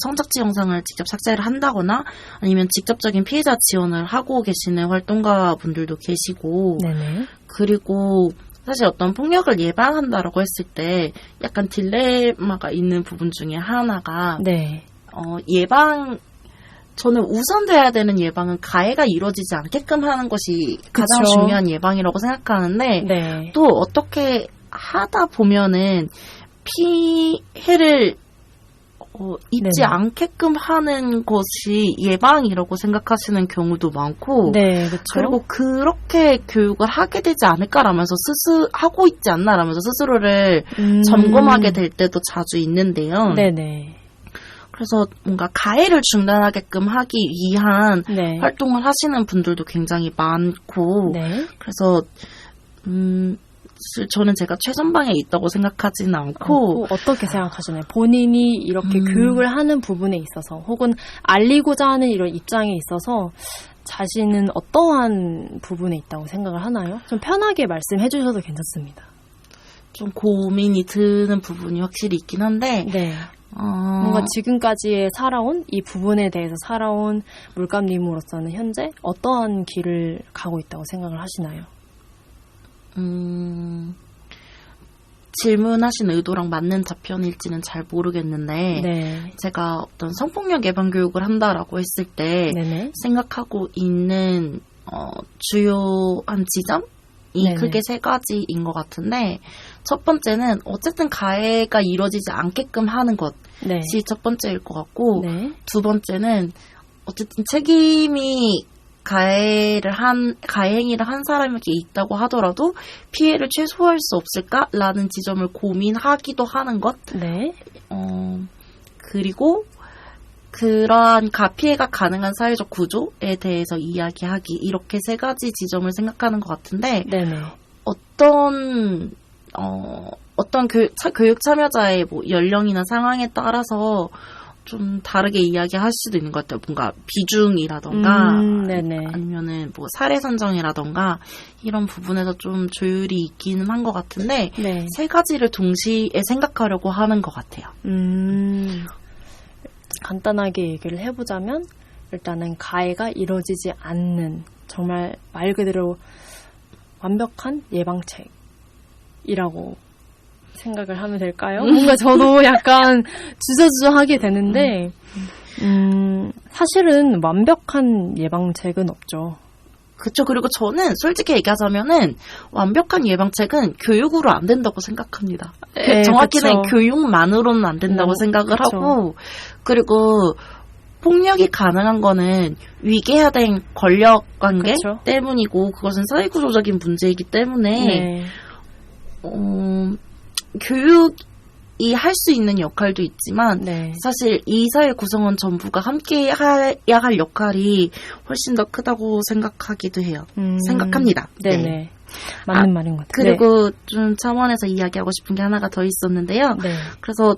성착취 영상을 직접 삭제를 한다거나 아니면 직접적인 피해자 지원을 하고 계시는 활동가 분들도 계시고 네네. 그리고 사실 어떤 폭력을 예방한다라고 했을 때 약간 딜레마가 있는 부분 중에 하나가 네. 저는 우선돼야 되는 예방은 가해가 이루어지지 않게끔 하는 것이 가장 그쵸. 중요한 예방이라고 생각하는데 네. 또 어떻게 하다 보면은 피해를 입지 네네. 않게끔 하는 것이 예방이라고 생각하시는 경우도 많고 네, 그렇죠. 그리고 그렇게 교육을 하게 되지 않을까라면서 하고 있지 않나라면서 스스로를 점검하게 될 때도 자주 있는데요. 네네. 그래서 뭔가 가해를 중단하게끔 하기 위한 네. 활동을 하시는 분들도 굉장히 많고 네. 그래서 저는 제가 최전방에 있다고 생각하지는 않고 어떻게 생각하시나요? 본인이 이렇게 교육을 하는 부분에 있어서 혹은 알리고자 하는 이런 입장에 있어서 자신은 어떠한 부분에 있다고 생각을 하나요? 좀 편하게 말씀해 주셔도 괜찮습니다. 좀 고민이 드는 부분이 확실히 있긴 한데 네. 뭔가 지금까지의 살아온 이 부분에 대해서 살아온 물감님으로서는 현재 어떠한 길을 가고 있다고 생각을 하시나요? 질문하신 의도랑 맞는 답변일지는 잘 모르겠는데 네. 제가 어떤 성폭력 예방 교육을 한다라고 했을 때 네네. 생각하고 있는 주요한 지점이 네네. 크게 세 가지인 것 같은데 첫 번째는 어쨌든 가해가 이루어지지 않게끔 하는 것이 네. 첫 번째일 것 같고 네. 두 번째는 어쨌든 책임이 가해 행위를 한 사람에게 있다고 하더라도 피해를 최소화할 수 없을까라는 지점을 고민하기도 하는 것. 네. 그리고 그러한 가피해가 가능한 사회적 구조에 대해서 이야기하기 이렇게 세 가지 지점을 생각하는 것 같은데 네네. 어떤 교육 참여자의 뭐 연령이나 상황에 따라서 좀 다르게 이야기할 수도 있는 것 같아요. 뭔가 비중이라던가 네네. 아니면은 뭐 사례 선정이라던가 이런 부분에서 좀 조율이 있기는 한 것 같은데 네. 세 가지를 동시에 생각하려고 하는 것 같아요. 간단하게 얘기를 해보자면 일단은 가해가 이루어지지 않는 정말 말 그대로 완벽한 예방책이라고 생각을 하면 될까요? 뭔가 저도 약간 주저주저하게 되는데 사실은 완벽한 예방책은 없죠. 그렇죠. 그리고 저는 솔직히 얘기하자면은 완벽한 예방책은 교육으로 안 된다고 생각합니다. 정확히는 그쵸. 교육만으로는 안 된다고 생각을 그쵸. 하고 그리고 폭력이 가능한 거는 위계화된 권력관계 그쵸. 때문이고 그것은 사회구조적인 문제이기 때문에 네. 교육이 할 수 있는 역할도 있지만 네. 사실 이 사회 구성원 전부가 함께 해야 할 역할이 훨씬 더 크다고 생각하기도 해요. 생각합니다. 네네. 네. 맞는 말인 것 같아요. 그리고 좀 차원에서 이야기하고 싶은 게 하나가 더 있었는데요. 네. 그래서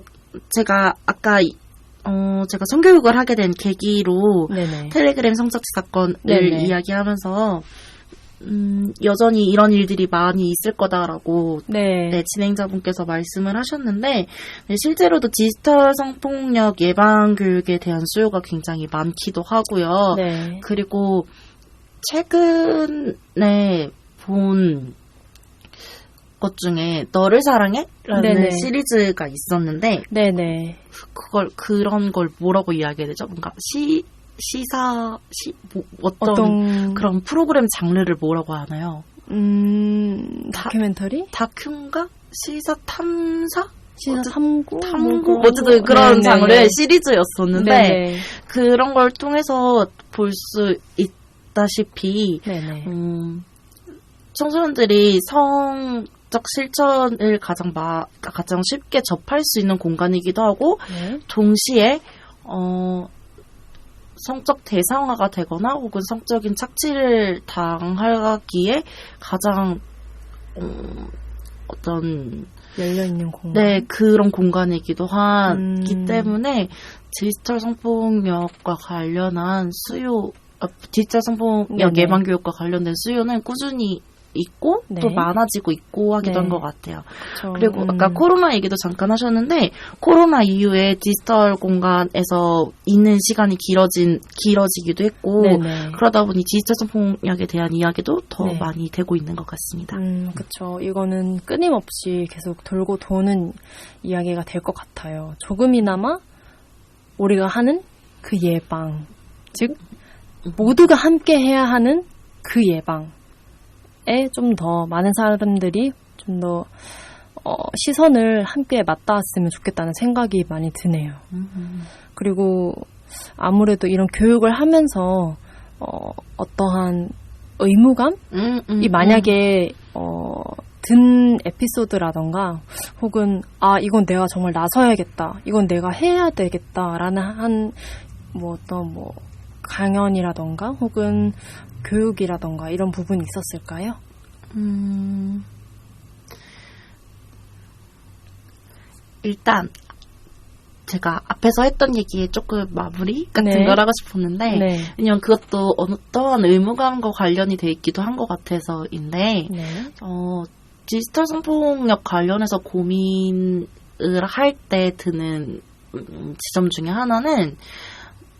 제가 아까 제가 성교육을 하게 된 계기로 네네. 텔레그램 성착취 사건을 네네. 이야기하면서 여전히 이런 일들이 많이 있을 거다라고 네. 진행자분께서 말씀을 하셨는데 실제로도 디지털 성폭력 예방 교육에 대한 수요가 굉장히 많기도 하고요. 네. 그리고 최근에 본 것 중에 너를 사랑해?라는 네네. 시리즈가 있었는데 네네. 그런 걸 뭐라고 이야기해야 되죠? 뭔가 어떤 그런 프로그램 장르를 뭐라고 하나요? 다큐멘터리? 다큐인가? 시사 탐사? 시사 탐구? 어쨌든 그런 네네네. 장르의 시리즈였었는데 네네. 그런 걸 통해서 볼 수 있다시피 네네. 청소년들이 성적 실천을 가장 쉽게 접할 수 있는 공간이기도 하고 네. 동시에 성적 대상화가 되거나 혹은 성적인 착취를 당하기에 가장 어떤 열려있는 공간. 네, 그런 공간이기도 하기 때문에 디지털 성폭력과 관련한 수요, 디지털 성폭력 네네. 예방 교육과 관련된 수요는 꾸준히 있고 네. 또 많아지고 있고 하기도 네. 한 것 같아요. 그쵸. 그리고 아까 코로나 얘기도 잠깐 하셨는데 코로나 이후에 디지털 공간에서 있는 시간이 길어지기도 했고 네네. 그러다 보니 디지털 성폭력에 대한 이야기도 더 네. 많이 되고 있는 것 같습니다. 그쵸. 이거는 끊임없이 계속 돌고 도는 이야기가 될 것 같아요. 조금이나마 우리가 하는 그 예방, 즉 모두가 함께 해야 하는 그 예방에 좀 더 많은 사람들이 좀 더 시선을 함께 맞닿았으면 좋겠다는 생각이 많이 드네요. 그리고 아무래도 이런 교육을 하면서 어떠한 의무감이 만약에 든 에피소드라던가 혹은 이건 내가 정말 나서야겠다, 이건 내가 해야 되겠다라는 어떤 강연이라던가 혹은 교육이라던가 이런 부분이 있었을까요? 일단 제가 앞에서 했던 얘기에 조금 마무리 같은 네. 걸 하고 싶었는데 네. 왜냐면 그것도 어떠한 의무감과 관련이 돼 있기도 한 것 같아서인데 네. 디지털 성폭력 관련해서 고민을 할 때 드는 지점 중에 하나는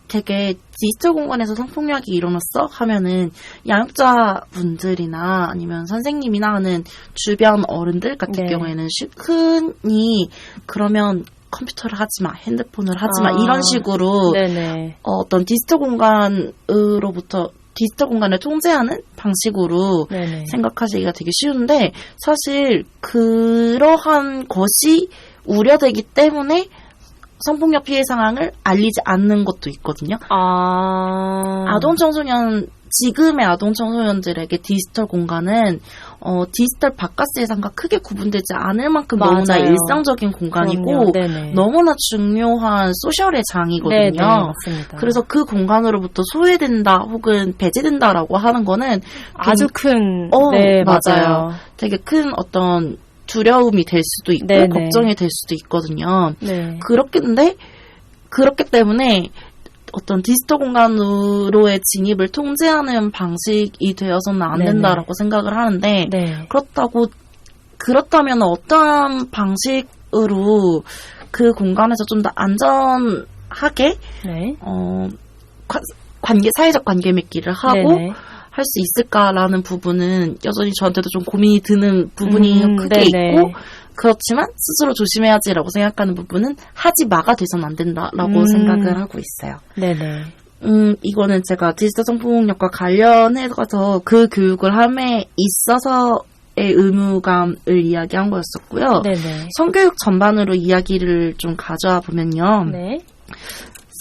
되게 디지털 공간에서 성폭력이 일어났어? 하면은 양육자분들이나 아니면 선생님이나 하는 주변 어른들 같은 네. 경우에는 흔히 그러면 컴퓨터를 하지 마, 핸드폰을 하지 마 이런 식으로 네네. 어떤 디지털 공간을 통제하는 방식으로 네네. 생각하시기가 되게 쉬운데 사실 그러한 것이 우려되기 때문에 성폭력 피해 상황을 알리지 않는 것도 있거든요. 지금의 아동 청소년들에게 디지털 공간은 디지털 바깥 세상과 크게 구분되지 않을 만큼 맞아요. 너무나 일상적인 공간이고 너무나 중요한 소셜의 장이거든요. 네네, 맞습니다. 그래서 그 공간으로부터 소외된다 혹은 배제된다라고 하는 거는 아주 큰 네, 맞아요. 되게 큰 어떤 두려움이 될 수도 있고 네네. 걱정이 될 수도 있거든요. 네. 그렇기 때문에 어떤 디지털 공간으로의 진입을 통제하는 방식이 되어서는 안 네네. 된다라고 생각을 하는데 네. 그렇다면 어떠한 방식으로 그 공간에서 좀 더 안전하게 네. 사회적 관계 맺기를 하고 네네. 할 수 있을까라는 부분은 여전히 저한테도 좀 고민이 드는 부분이 크게 네네. 있고 그렇지만 스스로 조심해야지라고 생각하는 부분은 하지 마가 돼서는 안 된다라고 생각을 하고 있어요. 네네. 이거는 제가 디지털 성폭력과 관련해서 그 교육을 함에 있어서의 의무감을 이야기한 거였었고요. 네네. 성교육 전반으로 이야기를 좀 가져와 보면요. 네.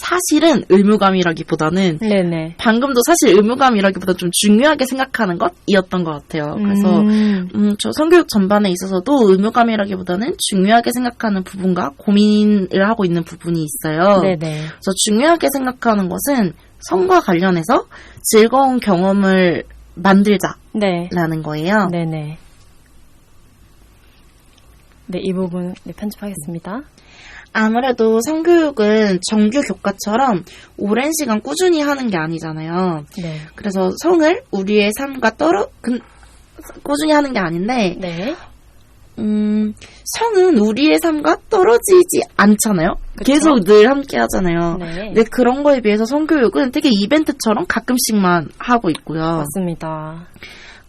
사실은 의무감이라기보다는 네네. 방금도 사실 의무감이라기보다 좀 중요하게 생각하는 것이었던 것 같아요. 그래서 저 성교육 전반에 있어서도 의무감이라기보다는 중요하게 생각하는 부분과 고민을 하고 있는 부분이 있어요. 네네. 그래서 중요하게 생각하는 것은 성과 관련해서 즐거운 경험을 만들자라는 네. 거예요. 네네. 네, 이 부분 편집하겠습니다. 아무래도 성교육은 정규 교과처럼 오랜 시간 꾸준히 하는 게 아니잖아요. 네. 그래서 성을 우리의 삶과 꾸준히 하는 게 아닌데, 네. 성은 우리의 삶과 떨어지지 않잖아요. 그쵸? 계속 늘 함께 하잖아요. 네. 근데 그런 거에 비해서 성교육은 되게 이벤트처럼 가끔씩만 하고 있고요. 맞습니다.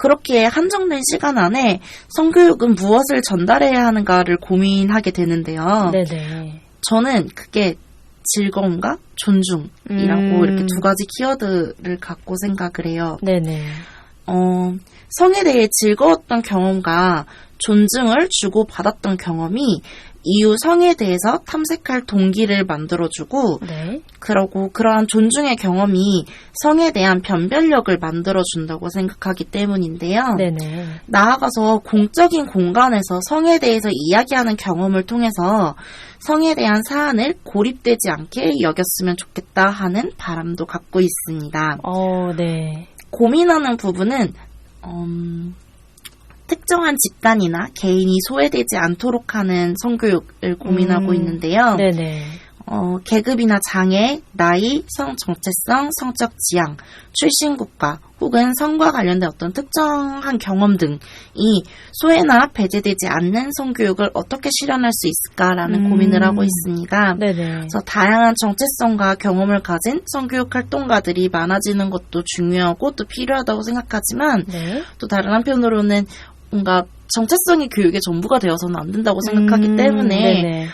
그렇게 한정된 시간 안에 성교육은 무엇을 전달해야 하는가를 고민하게 되는데요. 네네. 저는 그게 즐거움과 존중이라고 이렇게 두 가지 키워드를 갖고 생각을 해요. 네네. 성에 대해 즐거웠던 경험과 존중을 주고받았던 경험이 이후 성에 대해서 탐색할 동기를 만들어주고 네. 그러고 그러한 존중의 경험이 성에 대한 변별력을 만들어준다고 생각하기 때문인데요. 네네. 나아가서 공적인 공간에서 성에 대해서 이야기하는 경험을 통해서 성에 대한 사안을 고립되지 않게 여겼으면 좋겠다 하는 바람도 갖고 있습니다. 네. 고민하는 부분은 특정한 집단이나 개인이 소외되지 않도록 하는 성교육을 고민하고 있는데요. 네네. 계급이나 장애, 나이, 성 정체성, 성적 지향, 출신 국가 혹은 성과 관련된 어떤 특정한 경험 등이 소외나 배제되지 않는 성교육을 어떻게 실현할 수 있을까라는 고민을 하고 있습니다. 네네. 그래서 다양한 정체성과 경험을 가진 성교육 활동가들이 많아지는 것도 중요하고 또 필요하다고 생각하지만 네. 또 다른 한편으로는 뭔가 정체성이 교육의 전부가 되어서는 안 된다고 생각하기 때문에 네네.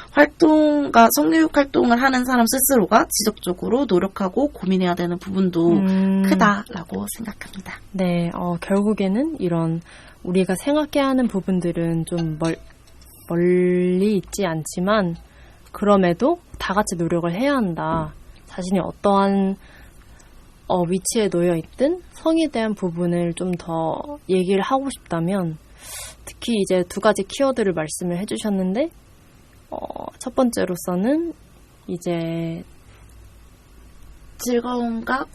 성교육 활동을 하는 사람 스스로가 지속적으로 노력하고 고민해야 되는 부분도 크다라고 생각합니다. 네, 결국에는 이런 우리가 생각해야 하는 부분들은 좀 멀리 있지 않지만 그럼에도 다 같이 노력을 해야 한다. 자신이 어떠한 위치에 놓여 있든 성에 대한 부분을 좀 더 얘기를 하고 싶다면 특히 이제 두 가지 키워드를 말씀을 해주셨는데 첫 번째로서는 이제 즐거움과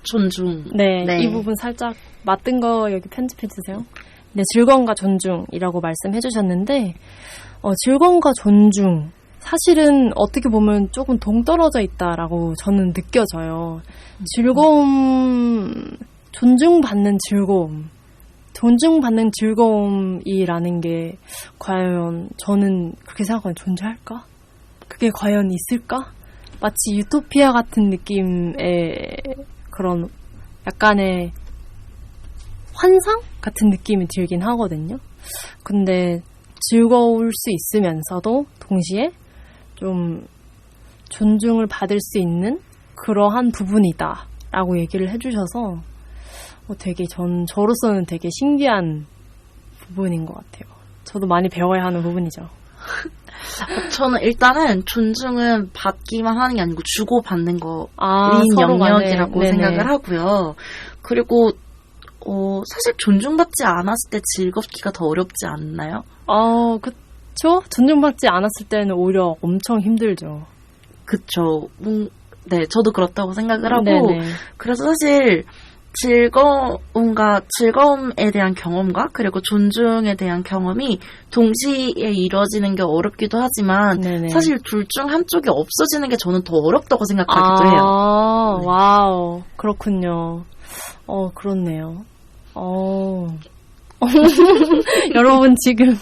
존중. 네, 이 부분 살짝 맞든 거 여기 편집해 주세요. 네, 즐거움과 존중이라고 말씀해 주셨는데 즐거움과 존중 사실은 어떻게 보면 조금 동떨어져 있다라고 저는 느껴져요. 즐거움, 존중받는 즐거움이라는 게 과연 저는 그렇게 생각하면 존재할까? 그게 과연 있을까? 마치 유토피아 같은 느낌의 그런 약간의 환상 같은 느낌이 들긴 하거든요. 근데 즐거울 수 있으면서도 동시에 좀 존중을 받을 수 있는 그러한 부분이다 라고 얘기를 해주셔서 되게 저로서는 되게 신기한 부분인 것 같아요. 저도 많이 배워야 하는 부분이죠. 저는 일단은 존중은 받기만 하는 게 아니고 주고받는 거인 서로가, 영역이라고 네. 생각을 하고요. 그리고 사실 존중받지 않았을 때 즐겁기가 더 어렵지 않나요? 그쵸? 존중받지 않았을 때는 오히려 엄청 힘들죠. 그쵸. 네, 저도 그렇다고 생각을 하고 네네. 그래서 사실 즐거움에 대한 경험과 그리고 존중에 대한 경험이 동시에 이루어지는 게 어렵기도 하지만 네네. 사실 둘 중 한쪽이 없어지는 게 저는 더 어렵다고 생각하기도 해요. 네. 와우. 그렇군요. 그렇네요. 여러분 지금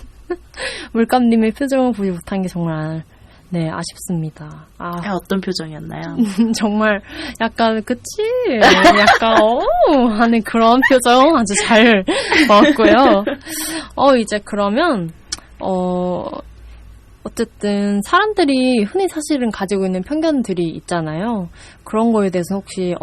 물감님의 표정을 보지 못한 게 정말 아쉽습니다. 어떤 표정이었나요? 정말 약간 그치? 약간 하는 그런 표정 아주 잘 나왔고요. 이제 그러면 어쨌든 사람들이 흔히 사실은 가지고 있는 편견들이 있잖아요. 그런 거에 대해서 혹시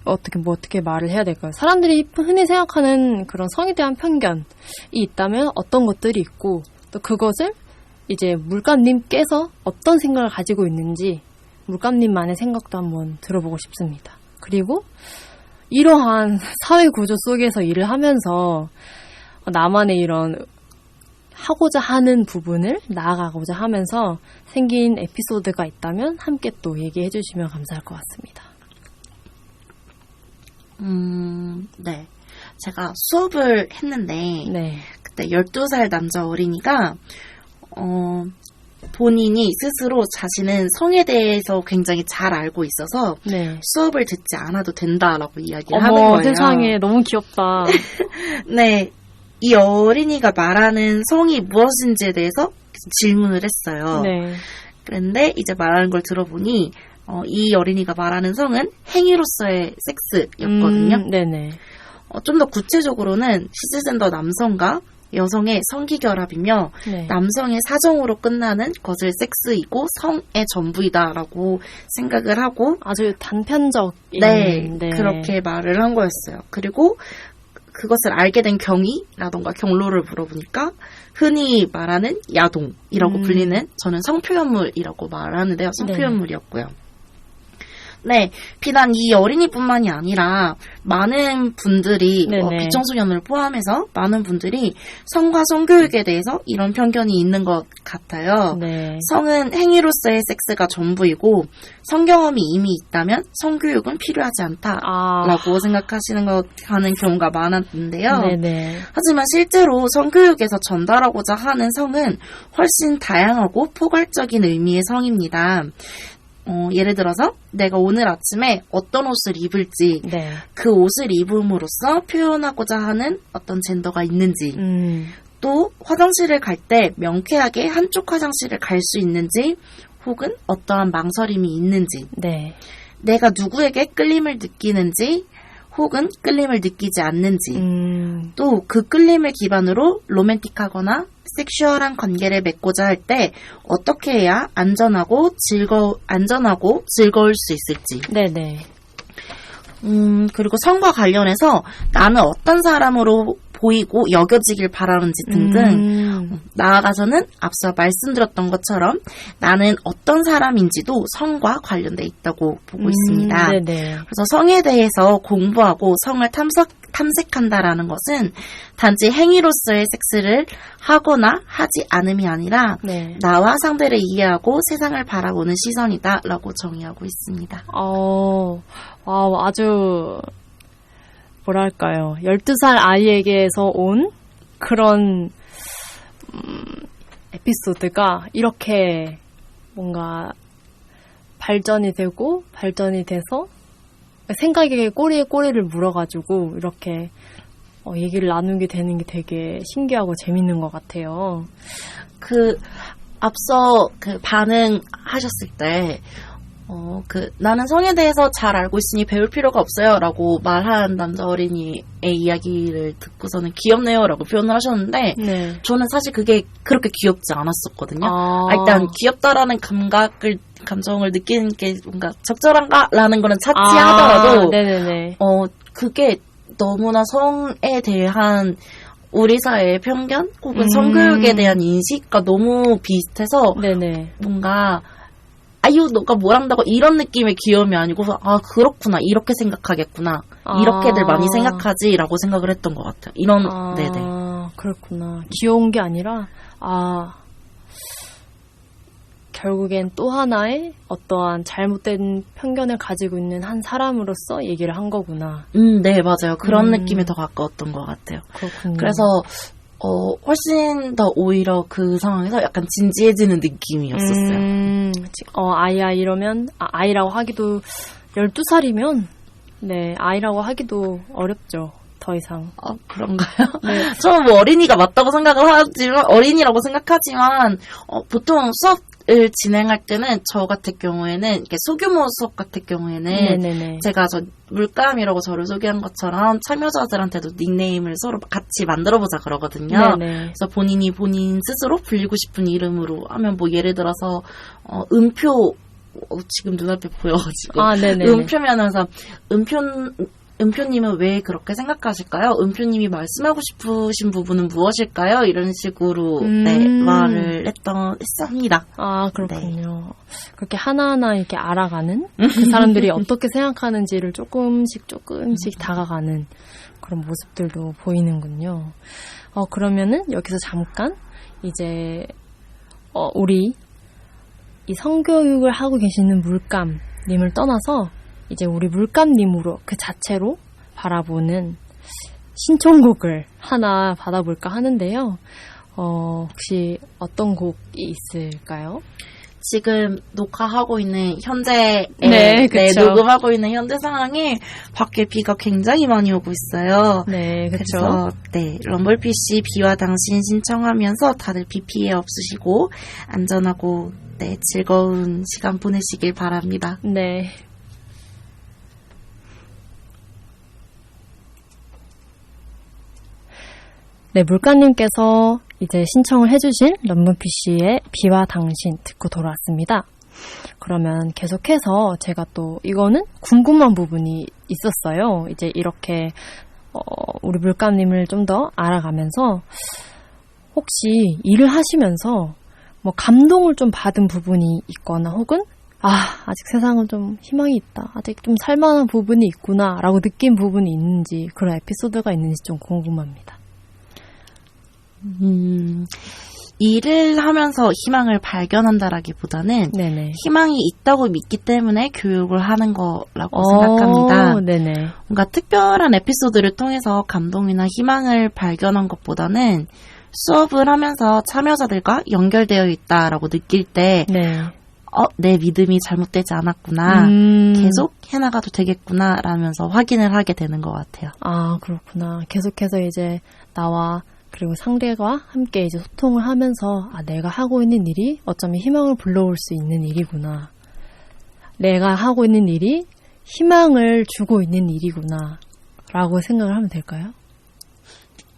어떻게 말을 해야 될까요? 사람들이 흔히 생각하는 그런 성에 대한 편견이 있다면 어떤 것들이 있고 또 그것을 이제 물감님께서 어떤 생각을 가지고 있는지 물감님만의 생각도 한번 들어보고 싶습니다. 그리고 이러한 사회 구조 속에서 일을 하면서 나만의 이런 하고자 하는 부분을 나아가고자 하면서 생긴 에피소드가 있다면 함께 또 얘기해 주시면 감사할 것 같습니다. 네. 제가 수업을 했는데 네. 그때 12살 남자 어린이가 본인이 스스로 자신은 성에 대해서 굉장히 잘 알고 있어서 네. 수업을 듣지 않아도 된다라고 이야기를 하는 거예요. 세상에 너무 귀엽다. 네. 이 어린이가 말하는 성이 무엇인지에 대해서 질문을 했어요. 네. 그런데 이제 말하는 걸 들어보니 이 어린이가 말하는 성은 행위로서의 섹스였거든요. 네네. 좀 더 구체적으로는 시스젠더 남성과 여성의 성기결합이며 네. 남성의 사정으로 끝나는 것을 섹스이고 성의 전부이다라고 생각을 하고 아주 단편적인 네, 그렇게 말을 한 거였어요. 그리고 그것을 알게 된 경위라던가 경로를 물어보니까 흔히 말하는 야동이라고 불리는 저는 성표현물이라고 말하는데요. 성표현물이었고요. 네, 비단 이 어린이뿐만이 아니라 많은 분들이 비청소년을 포함해서 많은 분들이 성과 성교육에 대해서 이런 편견이 있는 것 같아요. 네. 성은 행위로서의 섹스가 전부이고 성경험이 이미 있다면 성교육은 필요하지 않다라고 생각하는 경우가 많았는데요. 네네. 하지만 실제로 성교육에서 전달하고자 하는 성은 훨씬 다양하고 포괄적인 의미의 성입니다. 예를 들어서 내가 오늘 아침에 어떤 옷을 입을지 그 옷을 입음으로써 표현하고자 하는 어떤 젠더가 있는지 또 화장실을 갈 때 명쾌하게 한쪽 화장실을 갈 수 있는지 혹은 어떠한 망설임이 있는지 내가 누구에게 끌림을 느끼는지 혹은 끌림을 느끼지 않는지 또 그 끌림을 기반으로 로맨틱하거나 섹슈얼한 관계를 맺고자 할 때 어떻게 해야 안전하고 즐거울 수 있을지. 네네. 그리고 성과 관련해서 나는 어떤 사람으로 보이고 여겨지길 바라는지 등등 나아가서는 앞서 말씀드렸던 것처럼 나는 어떤 사람인지도 성과 관련돼 있다고 보고 있습니다. 그래서 성에 대해서 공부하고 성을 탐색한다라는 것은 단지 행위로서의 섹스를 하거나 하지 않음이 아니라 나와 상대를 이해하고 세상을 바라보는 시선이다라고 정의하고 있습니다. 아주 뭐랄까요. 12살 아이에게서 온 그런 에피소드가 이렇게 뭔가 발전이 돼서 생각에 꼬리에 꼬리를 물어가지고 이렇게 얘기를 나누게 되는 게 되게 신기하고 재밌는 것 같아요. 앞서 반응하셨을 때 나는 성에 대해서 잘 알고 있으니 배울 필요가 없어요 라고 말한 남자 어린이의 이야기를 듣고서는 귀엽네요 라고 표현을 하셨는데 저는 사실 그게 그렇게 귀엽지 않았었거든요. 일단 귀엽다라는 감정을 느끼는 게 뭔가 적절한가? 라는 거는 차치하더라도 그게 너무나 성에 대한 우리 사회의 편견 혹은 성교육에 대한 인식과 너무 비슷해서 뭔가 아유 너가 뭘 한다고 이런 느낌의 귀여움이 아니고 그렇구나 이렇게 생각하겠구나 이렇게들 많이 생각하지라고 생각을 했던 것 같아요. 그렇구나. 귀여운 게 아니라 결국엔 또 하나의 어떠한 잘못된 편견을 가지고 있는 한 사람으로서 얘기를 한 거구나. 네 맞아요. 그런 느낌이 더 가까웠던 것 같아요. 그렇군요. 그래서 훨씬 더 오히려 그 상황에서 약간 진지해지는 느낌이었었어요. 이러면, 아이라고 하기도, 12살이면, 아이라고 하기도 어렵죠. 더 이상. 그런가요? 저는 뭐 어린이가 맞다고 어린이라고 생각하지만, 보통 수업을 진행할 때는 저 같은 경우에는, 이렇게 소규모 수업 같은 경우에는, 제가 물감이라고 저를 소개한 것처럼 참여자들한테도 닉네임을 서로 같이 만들어보자 그러거든요. 그래서 본인 스스로 불리고 싶은 이름으로 하면 뭐 예를 들어서, 음표, 지금 눈앞에 보여가지고. 음표면서, 은표님은 왜 그렇게 생각하실까요? 은표님이 말씀하고 싶으신 부분은 무엇일까요? 이런 식으로 말을 했습니다. 그렇군요. 그렇게 하나하나 이렇게 알아가는 그 사람들이 어떻게 생각하는지를 조금씩 다가가는 그런 모습들도 보이는군요. 그러면은 여기서 잠깐 이제 우리 이 성교육을 하고 계시는 물감님을 떠나서 이제 우리 물감님으로 그 자체로 바라보는 신청곡을 하나 받아볼까 하는데요. 혹시 어떤 곡이 있을까요? 지금 녹화하고 있는 현재 녹음하고 있는 현재 상황에 밖에 비가 굉장히 많이 오고 있어요. 그래서 럼블피쉬 비와 당신 신청하면서 다들 비 피해 없으시고 안전하고 즐거운 시간 보내시길 바랍니다. 물감님께서 이제 신청을 해주신 럼블피쉬의 비와 당신 듣고 돌아왔습니다. 그러면 계속해서 제가 또 이거는 궁금한 부분이 있었어요. 이제 이렇게 우리 물감님을 좀 더 알아가면서 혹시 일을 하시면서 뭐 감동을 좀 받은 부분이 있거나 혹은 아직 세상은 좀 희망이 있다. 아직 좀 살만한 부분이 있구나 라고 느낀 부분이 있는지 그런 에피소드가 있는지 좀 궁금합니다. 일을 하면서 희망을 발견한다라기보다는 네네. 희망이 있다고 믿기 때문에 교육을 하는 거라고 생각합니다. 네네. 뭔가 특별한 에피소드를 통해서 감동이나 희망을 발견한 것보다는 수업을 하면서 참여자들과 연결되어 있다라고 느낄 때 네. 내 믿음이 잘못되지 않았구나. 계속 해나가도 되겠구나 라면서 확인을 하게 되는 것 같아요. 아, 그렇구나. 계속해서 이제 나와 그리고 상대와 함께 이제 소통을 하면서 내가 하고 있는 일이 어쩌면 희망을 불러올 수 있는 일이구나. 내가 하고 있는 일이 희망을 주고 있는 일이구나. 라고 생각을 하면 될까요?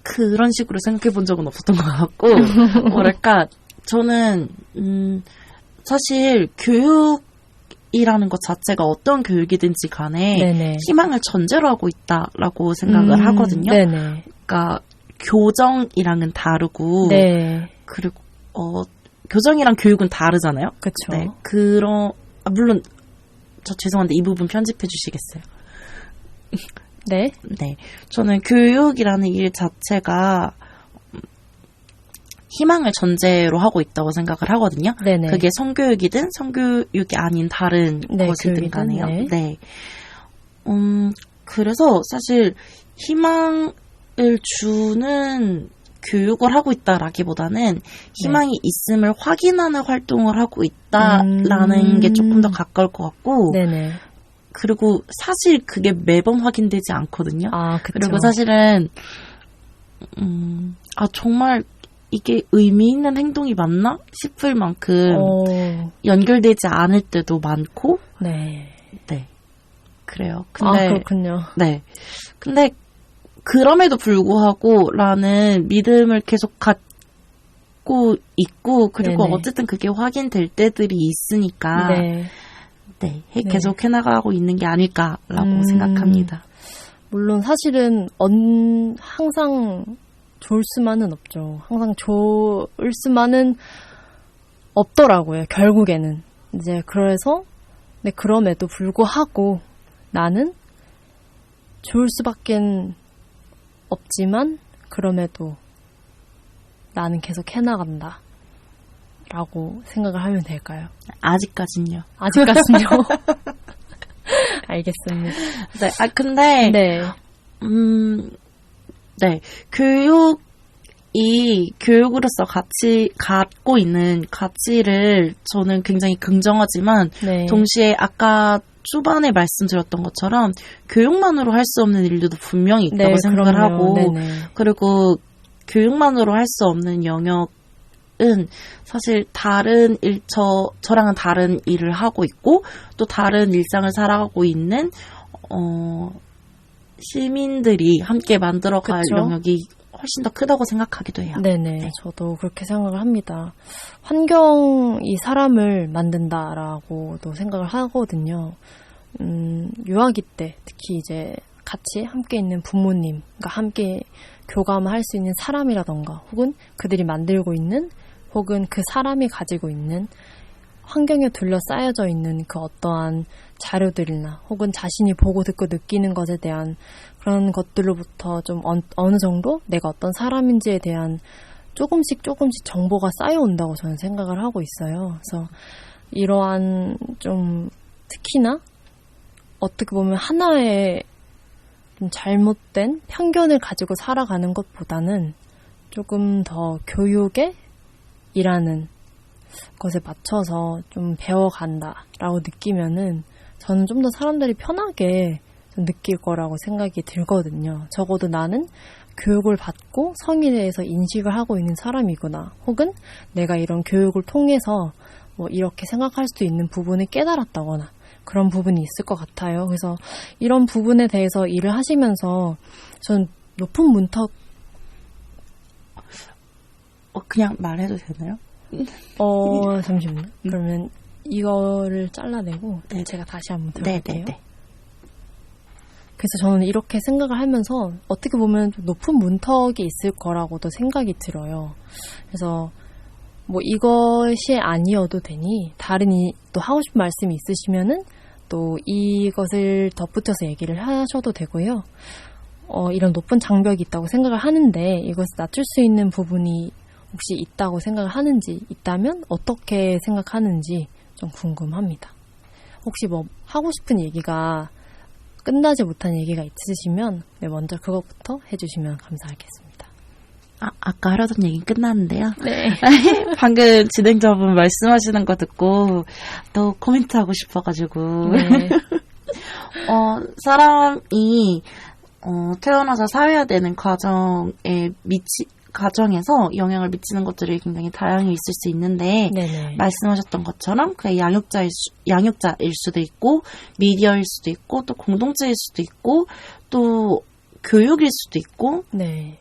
그런 식으로 생각해 본 적은 없었던 것 같고, 뭐랄까, 저는, 사실 교육이라는 것 자체가 어떤 교육이든지 간에 네네. 희망을 전제로 하고 있다라고 생각을 하거든요. 네네. 그러니까 교정이랑은 다르고, 네. 그리고 교정이랑 교육은 다르잖아요. 그렇죠. 네, 물론 저 죄송한데 이 부분 편집해 주시겠어요? 네. 네, 저는 교육이라는 일 자체가 희망을 전제로 하고 있다고 생각을 하거든요. 네네. 그게 성교육이든 성교육이 아닌 다른 네, 것이든 간에요. 네. 네. 그래서 사실 희망을 주는 교육을 하고 있다라기보다는 희망이 있음을 확인하는 활동을 하고 있다라는 게 조금 더 가까울 것 같고, 네네. 그리고 사실 그게 매번 확인되지 않거든요. 그쵸. 그리고 사실은 정말 이게 의미 있는 행동이 맞나 싶을 만큼 연결되지 않을 때도 많고, 네. 네, 그래요. 근데 그렇군요. 네, 근데 그럼에도 불구하고 라는 믿음을 계속 갖고 있고, 그리고 네네. 어쨌든 그게 확인될 때들이 있으니까 네. 네, 계속 해나가고 있는 게 아닐까라고 생각합니다. 물론 사실은 항상 좋을 수만은 없죠. 항상 좋을 수만은 없더라고요. 결국에는 이제 그래서 그럼에도 불구하고 나는 좋을 수밖에 없지만 그럼에도 나는 계속 해나간다. 라고 생각을 하면 될까요? 아직까진요. 아직까지요. 알겠습니다. 네, 근데 네. 네, 교육으로서 갖고 있는 가치를 저는 굉장히 긍정하지만, 네. 동시에 아까 초반에 말씀드렸던 것처럼 교육만으로 할 수 없는 일들도 분명히 있다고 생각을 그럼요. 하고, 네네. 그리고 교육만으로 할 수 없는 영역은 사실 저랑은 다른 일을 하고 있고, 또 다른 일상을 살아가고 있는 시민들이 함께 만들어갈 그쵸? 영역이 훨씬 더 크다고 생각하기도 해요. 네네. 네. 저도 그렇게 생각을 합니다. 환경이 사람을 만든다라고도 생각을 하거든요. 유아기 때 특히 이제 같이 함께 있는 부모님, 그러니까 함께 교감을 할 수 있는 사람이라던가 혹은 그들이 만들고 있는 혹은 그 사람이 가지고 있는 환경에 둘러싸여져 있는 그 어떠한 자료들이나 혹은 자신이 보고 듣고 느끼는 것에 대한 그런 것들로부터 좀 어느 정도 내가 어떤 사람인지에 대한 조금씩 정보가 쌓여온다고 저는 생각을 하고 있어요. 그래서 이러한 좀 특히나 어떻게 보면 하나의 좀 잘못된 편견을 가지고 살아가는 것보다는 조금 더 교육에 일하는 것에 맞춰서 좀 배워간다라고 느끼면은 저는 좀 더 사람들이 편하게 좀 느낄 거라고 생각이 들거든요. 적어도 나는 교육을 받고 성에 대해서 인식을 하고 있는 사람이구나. 혹은 내가 이런 교육을 통해서 뭐 이렇게 생각할 수도 있는 부분을 깨달았다거나 그런 부분이 있을 것 같아요. 그래서 이런 부분에 대해서 일을 하시면서 전 높은 문턱 그냥 말해도 되나요? 잠시만요. 그러면 이거를 잘라내고 네. 제가 다시 한번 들어볼게요. 네. 그래서 저는 이렇게 생각을 하면서 어떻게 보면 좀 높은 문턱이 있을 거라고도 생각이 들어요. 그래서 뭐 이것이 아니어도 되니 다른 또 하고 싶은 말씀이 있으시면은 또 이것을 덧붙여서 얘기를 하셔도 되고요. 이런 높은 장벽이 있다고 생각을 하는데 이것을 낮출 수 있는 부분이 혹시 있다고 생각을 하는지, 있다면 어떻게 생각하는지 좀 궁금합니다. 혹시 뭐 하고 싶은 얘기가 끝나지 못한 얘기가 있으시면 먼저 그것부터 해주시면 감사하겠습니다. 아까 하려던 얘기는 끝났는데요. 네. 방금 진행자분 말씀하시는 거 듣고 또 코멘트하고 싶어가지고. 네. 사람이 태어나서 사회화되는 가정에서 영향을 미치는 것들이 굉장히 다양히 있을 수 있는데, 네네. 말씀하셨던 것처럼 그게 양육자일 수도 있고, 미디어일 수도 있고, 또 공동체일 수도 있고, 또 교육일 수도 있고, 네.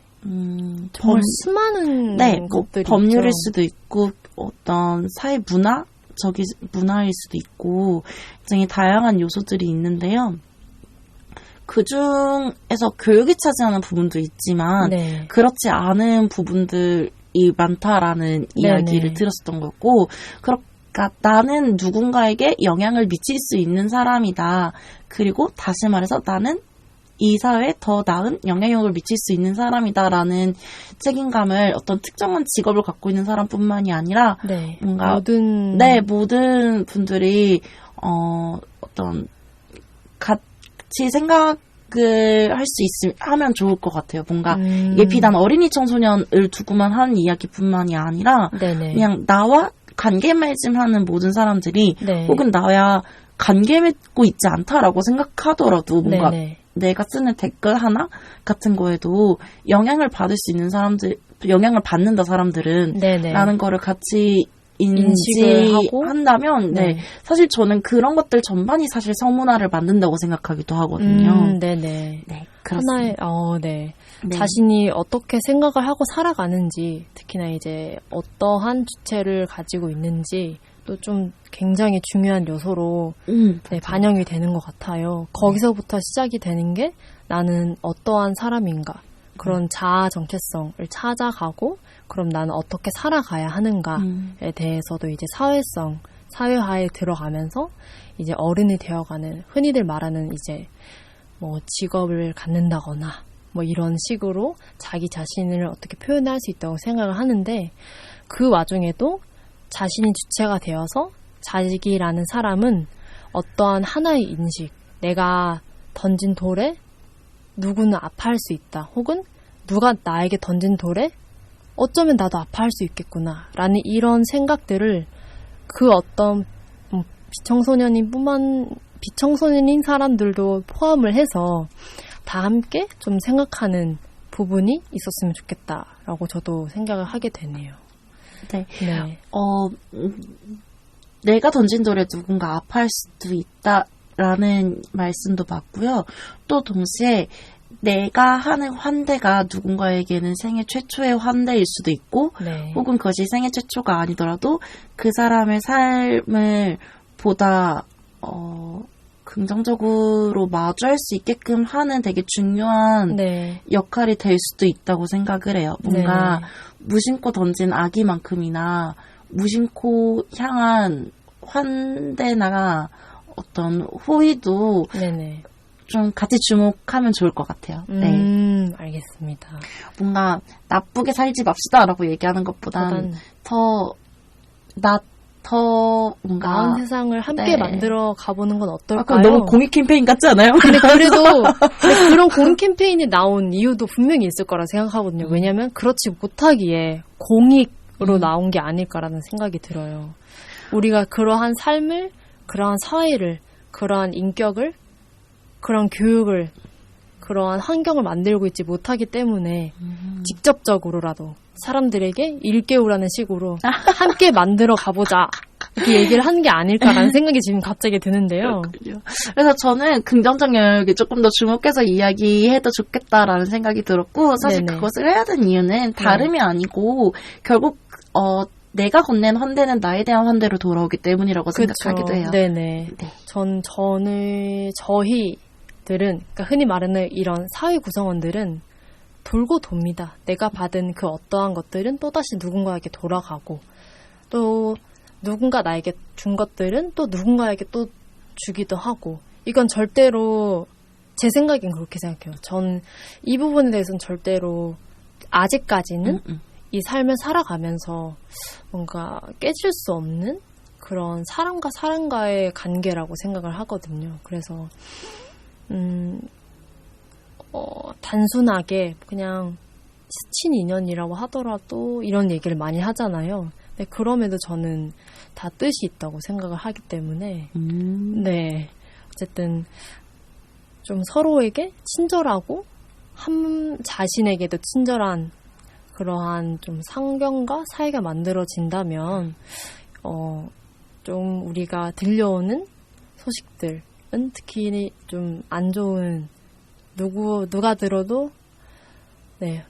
정말 수많은 것들이 법률일 있죠. 수도 있고, 어떤 사회 문화일 수도 있고, 굉장히 다양한 요소들이 있는데요. 그 중에서 교육이 차지하는 부분도 있지만, 네. 그렇지 않은 부분들이 많다라는 이야기를 들었었던 거고, 그러니까 나는 누군가에게 영향을 미칠 수 있는 사람이다. 그리고 다시 말해서 나는 이 사회에 더 나은 영향력을 미칠 수 있는 사람이다라는 책임감을 어떤 특정한 직업을 갖고 있는 사람뿐만이 아니라 네. 뭔가 모든 분들이 어떤 같이 생각을 할 수 하면 좋을 것 같아요. 뭔가 예비단 어린이 청소년을 두고만 하는 이야기뿐만이 아니라 네네. 그냥 나와 관계 맺음하는 모든 사람들이 네. 혹은 나야 관계 맺고 있지 않다라고 생각하더라도 뭔가 네네. 내가 쓰는 댓글 하나 같은 거에도 영향을 받을 수 있는 사람들, 영향을 받는다 사람들은 네네. 라는 거를 같이 인식을 하고 한다면 네. 사실 저는 그런 것들 전반이 사실 성문화를 만든다고 생각하기도 하거든요. 네네. 네, 그렇습니다. 하나의 네. 네. 자신이 어떻게 생각을 하고 살아가는지, 특히나 이제 어떠한 주체를 가지고 있는지 또 좀 굉장히 중요한 요소로 네, 반영이 되는 것 같아요. 거기서부터 시작이 되는 게 나는 어떠한 사람인가, 그런 자아 정체성을 찾아가고 그럼 나는 어떻게 살아가야 하는가에 대해서도 이제 사회화에 들어가면서 이제 어른이 되어가는, 흔히들 말하는 이제 뭐 직업을 갖는다거나 뭐 이런 식으로 자기 자신을 어떻게 표현할 수 있다고 생각을 하는데, 그 와중에도 자신이 주체가 되어서 자식이라는 사람은 어떠한 하나의 인식, 내가 던진 돌에 누구는 아파할 수 있다, 혹은 누가 나에게 던진 돌에 어쩌면 나도 아파할 수 있겠구나 라는 이런 생각들을 그 어떤 비청소년인 사람들도 포함을 해서 다 함께 좀 생각하는 부분이 있었으면 좋겠다라고 저도 생각을 하게 되네요. 네. 네. 내가 던진 돌에 누군가 아파할 수도 있다라는 말씀도 맞고요. 또 동시에 내가 하는 환대가 누군가에게는 생애 최초의 환대일 수도 있고, 네. 혹은 그것이 생애 최초가 아니더라도 그 사람의 삶을 보다 긍정적으로 마주할 수 있게끔 하는 되게 중요한 네. 역할이 될 수도 있다고 생각을 해요. 뭔가 네. 무심코 던진 아기만큼이나 무심코 향한 환대나 어떤 호의도 네네. 좀 같이 주목하면 좋을 것 같아요. 네. 알겠습니다. 뭔가 나쁘게 살지 맙시다라고 얘기하는 것보단 더 뭔가 나은 세상을 함께 네. 만들어 가보는 건 어떨까요? 아까 너무 공익 캠페인 같지 않아요? 근데 그래도 그런 공익 캠페인이 나온 이유도 분명히 있을 거라 생각하거든요. 왜냐하면 그렇지 못하기에 공익으로 나온 게 아닐까라는 생각이 들어요. 우리가 그러한 삶을, 그러한 사회를, 그러한 인격을, 그런 교육을, 그러한 환경을 만들고 있지 못하기 때문에 직접적으로라도 사람들에게 일깨우라는 식으로 함께 만들어 가보자 이렇게 얘기를 한 게 아닐까라는 생각이 지금 갑자기 드는데요. 그렇군요. 그래서 저는 긍정적 영역에 조금 더 주목해서 이야기해도 좋겠다라는 생각이 들었고, 사실 네네. 그것을 해야 되는 이유는 다름이 아니고 결국 내가 건넨 환대는 나에 대한 환대로 돌아오기 때문이라고 생각하기도 해요. 네네. 네. 저희 그러니까 흔히 말하는 이런 사회 구성원들은 돌고 돕니다. 내가 받은 그 어떠한 것들은 또다시 누군가에게 돌아가고, 또 누군가 나에게 준 것들은 또 누군가에게 또 주기도 하고, 이건 절대로 제 생각엔 그렇게 생각해요. 전 이 부분에 대해서는 절대로 아직까지는 이 삶을 살아가면서 뭔가 깨질 수 없는 그런 사람과 사람과의 관계라고 생각을 하거든요. 그래서 단순하게 그냥 스친 인연이라고 하더라도 이런 얘기를 많이 하잖아요. 근데 그럼에도 저는 다 뜻이 있다고 생각을 하기 때문에 네, 어쨌든 좀 서로에게 친절하고 한 자신에게도 친절한 그러한 좀 상경과 사이가 만들어진다면 좀 우리가 들려오는 소식들은 특히 좀 안 좋은 누가 들어도 네,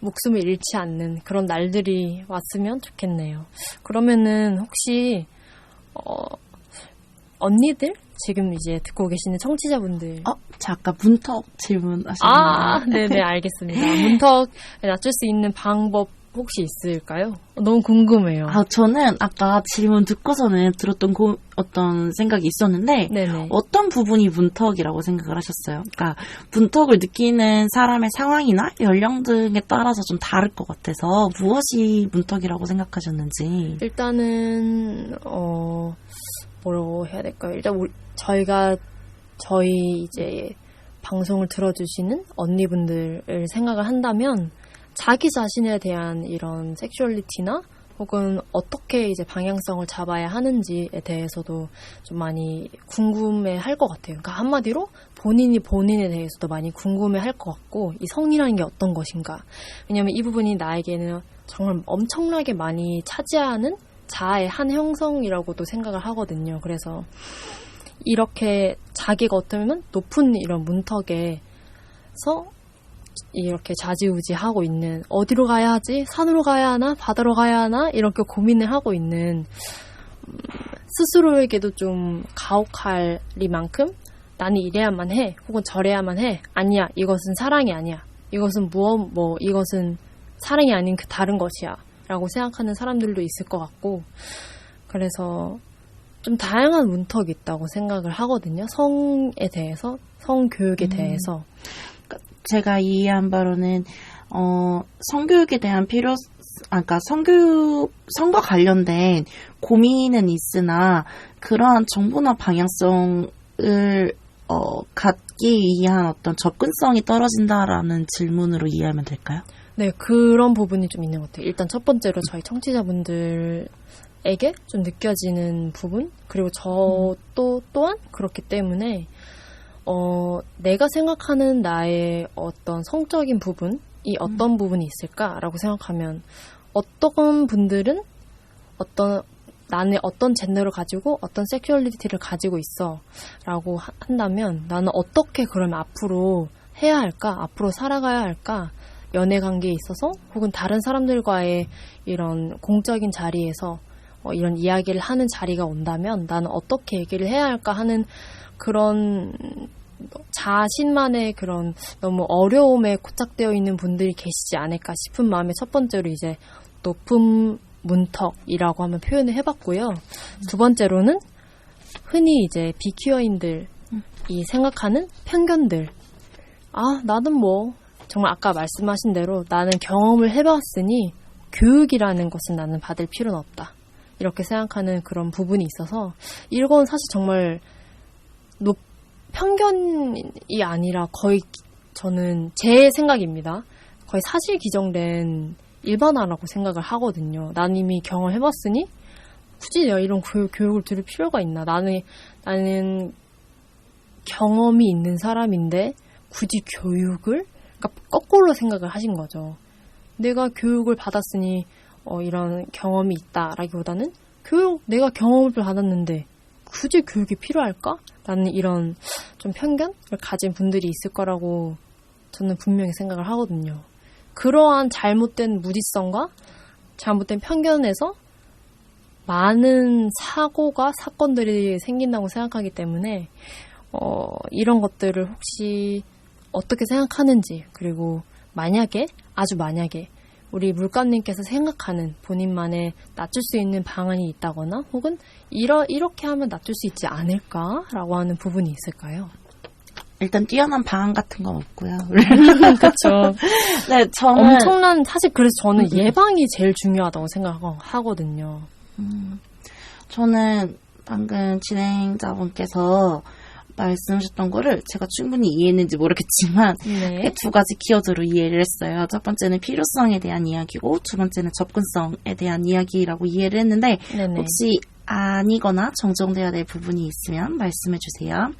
목숨을 잃지 않는 그런 날들이 왔으면 좋겠네요. 그러면은 혹시 언니들 지금 이제 듣고 계시는 청취자분들 잠깐 문턱 질문하셨나요? 아, 네네 알겠습니다. 문턱 낮출 수 있는 방법 혹시 있을까요? 너무 궁금해요. 저는 아까 질문 듣고서는 들었던 어떤 생각이 있었는데 네네. 어떤 부분이 문턱이라고 생각을 하셨어요? 그러니까 문턱을 느끼는 사람의 상황이나 연령 등에 따라서 좀 다를 것 같아서 무엇이 문턱이라고 생각하셨는지. 일단은 뭐라고 해야 될까요? 일단 저희 이제 방송을 들어주시는 언니분들을 생각을 한다면 자기 자신에 대한 이런 섹슈얼리티나 혹은 어떻게 이제 방향성을 잡아야 하는지에 대해서도 좀 많이 궁금해 할 것 같아요. 그러니까 한마디로 본인이 본인에 대해서도 많이 궁금해 할 것 같고, 이 성이라는 게 어떤 것인가. 왜냐하면 이 부분이 나에게는 정말 엄청나게 많이 차지하는 자아의 한 형성이라고도 생각을 하거든요. 그래서 이렇게 자기가 어쩌면 높은 이런 문턱에서 이렇게 좌지우지하고 있는, 어디로 가야 하지? 산으로 가야 하나? 바다로 가야 하나? 이렇게 고민을 하고 있는 스스로에게도 좀 가혹할리만큼 나는 이래야만 해, 혹은 저래야만 해. 아니야, 이것은 사랑이 아니야. 이것은 이것은 사랑이 아닌 그 다른 것이야. 라고 생각하는 사람들도 있을 것 같고, 그래서 좀 다양한 문턱이 있다고 생각을 하거든요. 성에 대해서, 성교육에 대해서. 제가 이해한 바로는 성교육에 대한 그러니까 성과 관련된 고민은 있으나 그러한 정보나 방향성을 갖기 위한 어떤 접근성이 떨어진다라는 질문으로 이해하면 될까요? 네, 그런 부분이 좀 있는 것 같아요. 일단 첫 번째로 저희 청취자분들에게 좀 느껴지는 부분, 그리고 저도 또한 그렇기 때문에 내가 생각하는 나의 어떤 성적인 부분이 어떤 부분이 있을까라고 생각하면, 어떤 분들은 나는 어떤 젠더를 가지고 어떤 섹슈얼리티를 가지고 있어 라고 한다면, 나는 어떻게 그러면 앞으로 해야 할까? 앞으로 살아가야 할까? 연애 관계에 있어서 혹은 다른 사람들과의 이런 공적인 자리에서 이런 이야기를 하는 자리가 온다면 나는 어떻게 얘기를 해야 할까 하는 그런 자신만의 그런 너무 어려움에 고착되어 있는 분들이 계시지 않을까 싶은 마음에 첫 번째로 이제 높은 문턱이라고 한번 표현을 해봤고요. 두 번째로는 흔히 이제 비퀴어인들이 생각하는 편견들. 나는 정말 아까 말씀하신 대로 나는 경험을 해봤으니 교육이라는 것은 나는 받을 필요는 없다. 이렇게 생각하는 그런 부분이 있어서, 이건 사실 정말 편견이 아니라 거의 저는 제 생각입니다. 거의 사실 기정된 일반화라고 생각을 하거든요. 나는 이미 경험을 해봤으니 굳이 내가 이런 교육을 들을 필요가 있나. 나는 경험이 있는 사람인데 굳이 교육을? 그러니까 거꾸로 생각을 하신 거죠. 내가 교육을 받았으니 이런 경험이 있다라기보다는 내가 경험을 받았는데 굳이 교육이 필요할까? 라는 이런 좀 편견을 가진 분들이 있을 거라고 저는 분명히 생각을 하거든요. 그러한 잘못된 무지성과 잘못된 편견에서 많은 사고가, 사건들이 생긴다고 생각하기 때문에 이런 것들을 혹시 어떻게 생각하는지, 그리고 만약에, 아주 만약에 우리 물감님께서 생각하는 본인만의 낮출 수 있는 방안이 있다거나 혹은 이렇게 하면 낮출 수 있지 않을까라고 하는 부분이 있을까요? 일단 뛰어난 방안 같은 건 없고요. 그렇죠. 네, 저는 엄청난, 사실 그래서 저는 예방이 제일 중요하다고 생각하거든요. 저는 방금 진행자분께서 말씀하셨던 거를 제가 충분히 이해했는지 모르겠지만 네. 두 가지 키워드로 이해를 했어요. 첫 번째는 필요성에 대한 이야기고 두 번째는 접근성에 대한 이야기라고 이해를 했는데 네네. 혹시 아니거나 정정돼야 될 부분이 있으면 말씀해 주세요.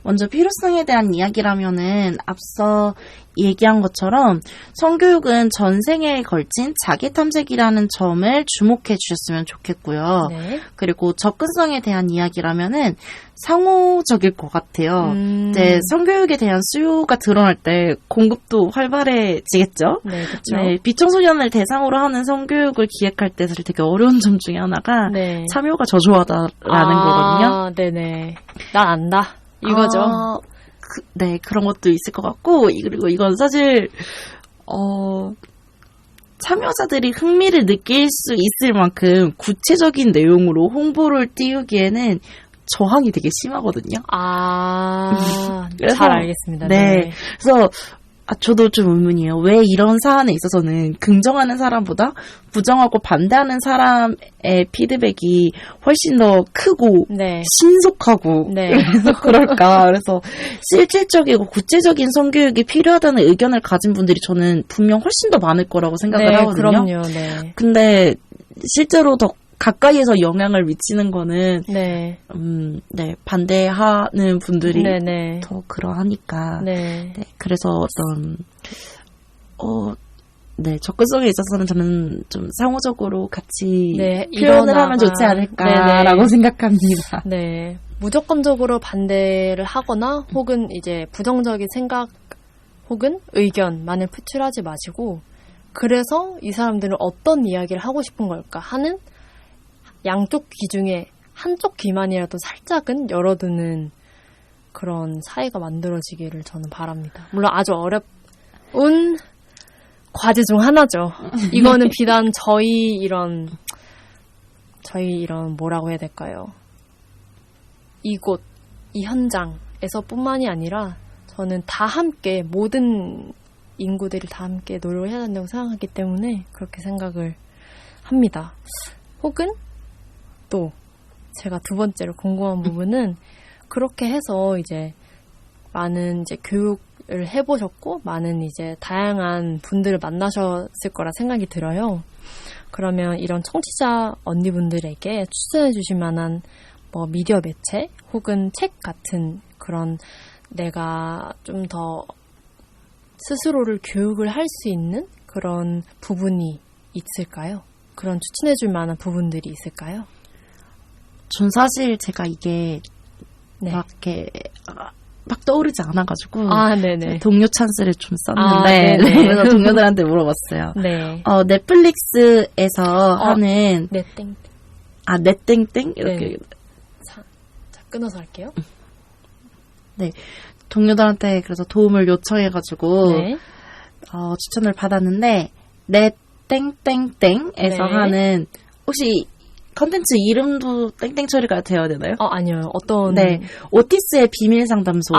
먼저 필요성에 대한 이야기라면은 앞서 얘기한 것처럼 성교육은 전생에 걸친 자기 탐색이라는 점을 주목해 주셨으면 좋겠고요. 네. 그리고 접근성에 대한 이야기라면은 상호적일 것 같아요. 이제 성교육에 대한 수요가 드러날 때 공급도 활발해지겠죠? 네, 그렇죠. 네, 비청소년을 대상으로 하는 성교육을 기획할 때 사실 되게 어려운 점 중에 하나가 네. 참여가 저조하다라는 거거든요. 네네. 난 안다. 이거죠. 네, 그런 것도 있을 것 같고, 그리고 이건 사실, 참여자들이 흥미를 느낄 수 있을 만큼 구체적인 내용으로 홍보를 띄우기에는 저항이 되게 심하거든요. 그래서, 잘 알겠습니다. 네. 그래서, 저도 좀 의문이에요. 왜 이런 사안에 있어서는 긍정하는 사람보다 부정하고 반대하는 사람의 피드백이 훨씬 더 크고 네. 신속하고 네. 그래서 그럴까. 그래서 실질적이고 구체적인 성교육이 필요하다는 의견을 가진 분들이 저는 분명 훨씬 더 많을 거라고 생각을 네, 하거든요. 그럼요. 네. 근데 실제로 더 가까이에서 영향을 미치는 거는 네. 네, 반대하는 분들이 네네. 더 그러하니까. 네. 네, 그래서 어떤 네, 접근성에 있어서는 저는 좀 상호적으로 같이 네, 표현을 하면 좋지 않을까라고 네네. 생각합니다. 네. 무조건적으로 반대를 하거나 혹은 이제 부정적인 생각 혹은 의견만을 표출하지 마시고 그래서 이 사람들은 어떤 이야기를 하고 싶은 걸까 하는 양쪽 귀 중에 한쪽 귀만이라도 살짝은 열어두는 그런 사회가 만들어지기를 저는 바랍니다. 물론 아주 어려운 과제 중 하나죠. 이거는 비단 저희 이런 뭐라고 해야 될까요? 이곳, 이 현장에서 뿐만이 아니라 저는 다 함께 모든 인구들이 다 함께 노력을 해야 된다고 생각하기 때문에 그렇게 생각을 합니다. 혹은 또 제가 두 번째로 궁금한 부분은 그렇게 해서 이제 많은 이제 교육을 해보셨고 많은 이제 다양한 분들을 만나셨을 거라 생각이 들어요. 그러면 이런 청취자 언니분들에게 추천해 주실 만한 뭐 미디어 매체 혹은 책 같은 그런 내가 좀 더 스스로를 교육을 할 수 있는 그런 부분이 있을까요? 그런 추천해 줄 만한 부분들이 있을까요? 전 사실 제가 이게 네. 막 이렇게 막 떠오르지 않아가지고 네네. 동료 찬스를 좀 썼는데 네네. 그래서 동료들한테 물어봤어요. 네. 넷플릭스에서 하는 네, 땡. 넷땡땡 이렇게 네. 자, 끊어서 할게요. 네, 동료들한테 그래서 도움을 요청해가지고 네. 추천을 받았는데 넷땡땡땡에서 네. 하는 혹시 컨텐츠 이름도 땡땡 처리가 되어야 되나요? 아니요. 어떤 네, 오티스의 비밀 상담소.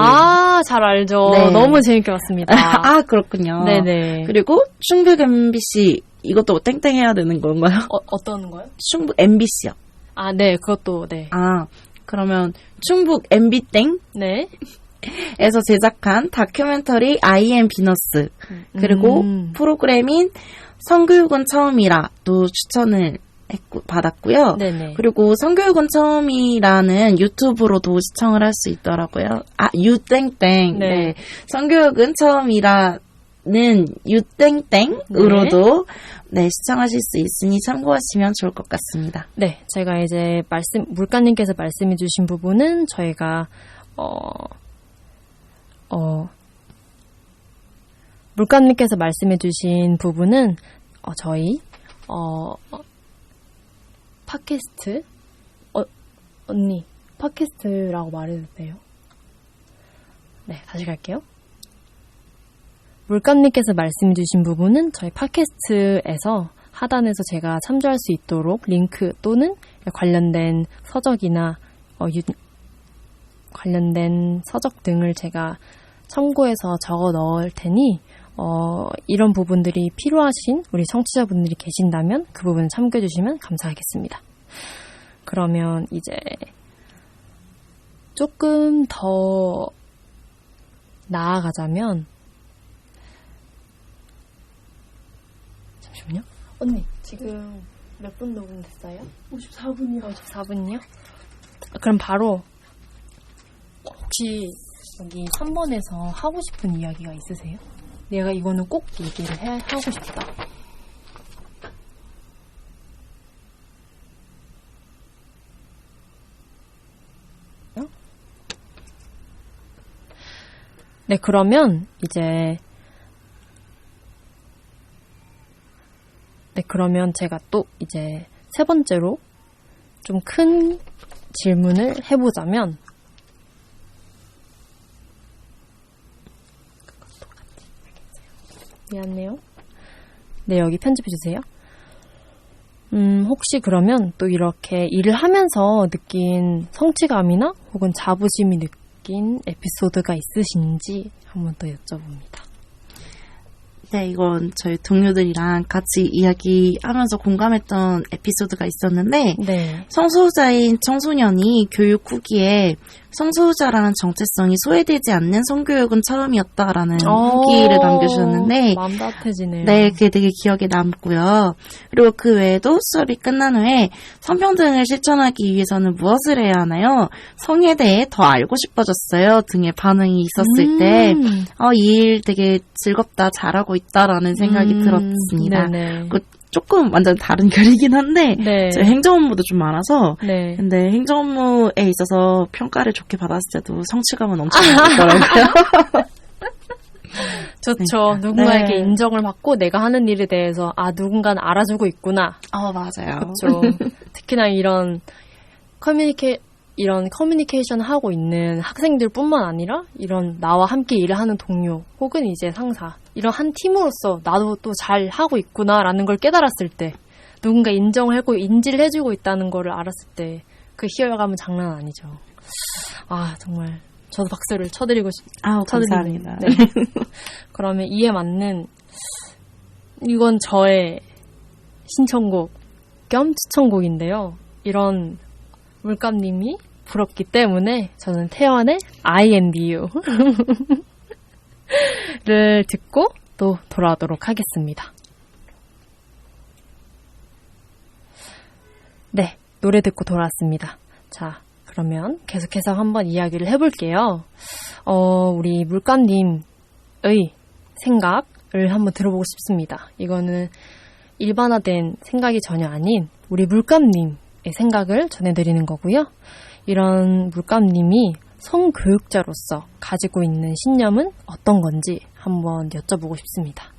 잘 알죠. 네. 너무 재밌게 봤습니다. 그렇군요. 네네. 그리고 충북 MBC 이것도 땡땡 해야 되는 건가요? 어떤 거요? 충북 MBC요. 네, 그것도 네. 그러면 충북 MB땡 네. 에서 제작한 다큐멘터리 I am 비너스 그리고 프로그램인 성교육은 처음이라도 추천을 받았고요. 네네. 그리고 성교육은 처음이라는 유튜브로도 시청을 할 수 있더라고요. 유땡땡. 네. 네. 성교육은 처음이라는 유땡땡으로도 네, 시청하실 수 있으니 참고하시면 좋을 것 같습니다. 네, 제가 이제 물가님께서 말씀해주신 부분은 저희가 물가님께서 말씀해주신 부분은 저희 팟캐스트 언니 팟캐스트라고 말해도 돼요? 네, 다시 갈게요. 물감님께서 말씀해 주신 부분은 저희 팟캐스트에서 하단에서 제가 참조할 수 있도록 링크 또는 관련된 서적이나 관련된 서적 등을 제가 참고해서 적어 넣을 테니 이런 부분들이 필요하신 우리 청취자분들이 계신다면 그 부분 참고해 주시면 감사하겠습니다. 그러면 이제 조금 더 나아가자면 잠시만요. 언니 지금 몇 분 녹음됐어요? 54분이요. 54분이요? 그럼 바로 혹시 여기 3번에서 하고 싶은 이야기가 있으세요? 내가 이거는 꼭 얘기를 하고 싶다. 네, 그러면 제가 또 이제 세 번째로 좀 큰 질문을 해보자면 미안해요. 네, 여기 편집해주세요. 혹시 그러면 또 이렇게 일을 하면서 느낀 성취감이나 혹은 자부심이 느낀 에피소드가 있으신지 한번 더 여쭤봅니다. 네, 이건 저희 동료들이랑 같이 이야기하면서 공감했던 에피소드가 있었는데 네. 성소수자인 청소년이 교육 후기에 성소수자라는 정체성이 소외되지 않는 성교육은 처음이었다라는 후기를 남겨주셨는데 마음 따뜻해지네요. 네, 그게 되게 기억에 남고요. 그리고 그 외에도 수업이 끝난 후에 성평등을 실천하기 위해서는 무엇을 해야 하나요? 성에 대해 더 알고 싶어졌어요 등의 반응이 있었을 때 이 일 되게 즐겁다, 잘하고 있다라는 생각이 들었습니다. 네네. 조금 완전 다른 결이긴 한데 네. 제가 행정 업무도 좀 많아서 네. 근데 행정 업무에 있어서 평가를 좋게 받았을 때도 성취감은 엄청 있더라고요. 좋죠. 누군가에게 네. 인정을 받고 내가 하는 일에 대해서 누군가는 알아주고 있구나. 맞아요. 그렇죠. 특히나 이런 커뮤니케이션 하고 있는 학생들뿐만 아니라 이런 나와 함께 일을 하는 동료 혹은 이제 상사 이런 한 팀으로서 나도 또 잘 하고 있구나라는 걸 깨달았을 때 누군가 인정하고 인지를 해주고 있다는 거를 알았을 때 그 희열감은 장난 아니죠. 정말 저도 박수를 쳐드리고 감사합니다. 네. 그러면 이에 맞는 이건 저의 신청곡 겸 추천곡인데요. 이런 물감님이 부럽기 때문에 저는 태연의 I and You 를 듣고 또 돌아오도록 하겠습니다. 네, 노래 듣고 돌아왔습니다. 자, 그러면 계속해서 한번 이야기를 해볼게요. 우리 물감님의 생각을 한번 들어보고 싶습니다. 이거는 일반화된 생각이 전혀 아닌 우리 물감님의 생각을 전해드리는 거고요. 이런 물감님이 성교육자로서 가지고 있는 신념은 어떤 건지 한번 여쭤보고 싶습니다.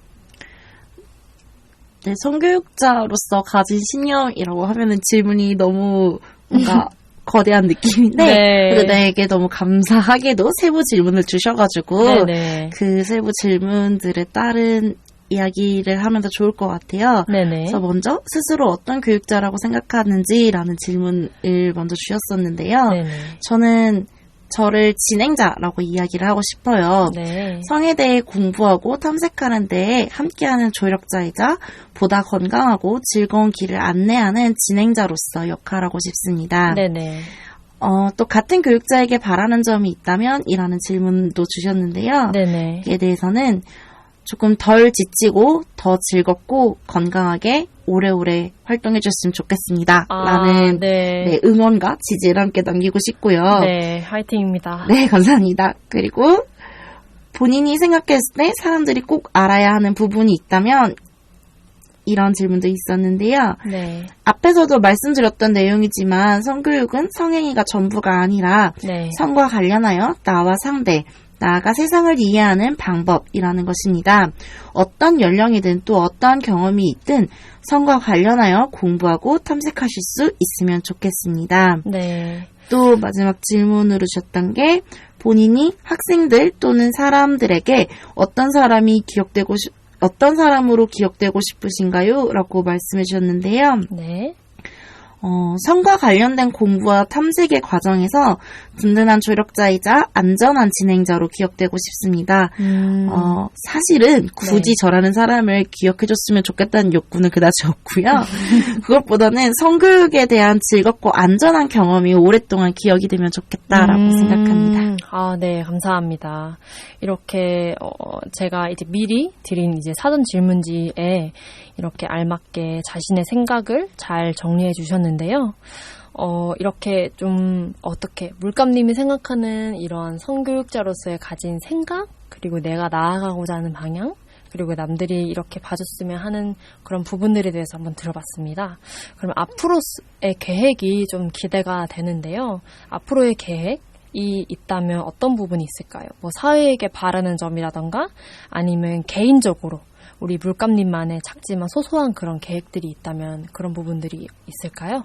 네, 성교육자로서 가진 신념이라고 하면은 질문이 너무 뭔가 거대한 느낌인데 네. 그래도 내게 너무 감사하게도 세부 질문을 주셔가지고 네네. 그 세부 질문들에 따른 이야기를 하면 더 좋을 것 같아요. 네네. 그래서 먼저 스스로 어떤 교육자라고 생각하는지라는 질문을 먼저 주셨었는데요. 네네. 저는 저를 진행자라고 이야기를 하고 싶어요. 네. 성에 대해 공부하고 탐색하는 데에 함께하는 조력자이자 보다 건강하고 즐거운 길을 안내하는 진행자로서 역할하고 싶습니다. 네네. 또 같은 교육자에게 바라는 점이 있다면? 이라는 질문도 주셨는데요. 네네. 이에 대해서는 조금 덜 지치고 더 즐겁고 건강하게 오래오래 활동해 주셨으면 좋겠습니다. 라는 네. 응원과 지지를 함께 남기고 싶고요. 네, 화이팅입니다. 네, 감사합니다. 그리고 본인이 생각했을 때 사람들이 꼭 알아야 하는 부분이 있다면 이런 질문도 있었는데요. 네. 앞에서도 말씀드렸던 내용이지만 성교육은 성행위가 전부가 아니라 네. 성과 관련하여 나와 상대, 나아가 세상을 이해하는 방법이라는 것입니다. 어떤 연령이든 또 어떠한 경험이 있든 성과 관련하여 공부하고 탐색하실 수 있으면 좋겠습니다. 네. 또 마지막 질문으로 주셨던 게 본인이 학생들 또는 사람들에게 어떤 사람으로 기억되고 싶으신가요? 라고 말씀해 주셨는데요. 네. 성과 관련된 공부와 탐색의 과정에서 든든한 조력자이자 안전한 진행자로 기억되고 싶습니다. 사실은 굳이 저라는 사람을 기억해줬으면 좋겠다는 욕구는 그다지 없고요. 그것보다는 성교육에 대한 즐겁고 안전한 경험이 오랫동안 기억이 되면 좋겠다라고 생각합니다. 아, 네, 감사합니다. 이렇게 제가 이제 미리 드린 이제 사전 질문지에 이렇게 알맞게 자신의 생각을 잘 정리해 주셨는데요. 이렇게 좀 어떻게 물감님이 생각하는 이런 성교육자로서의 가진 생각, 그리고 내가 나아가고자 하는 방향, 그리고 남들이 이렇게 봐줬으면 하는 그런 부분들에 대해서 한번 들어봤습니다. 그럼 앞으로의 계획이 좀 기대가 되는데요. 앞으로의 계획이 있다면 어떤 부분이 있을까요? 뭐 사회에게 바라는 점이라던가 아니면 개인적으로 우리 물감님만의 작지만 소소한 그런 계획들이 있다면 그런 부분들이 있을까요?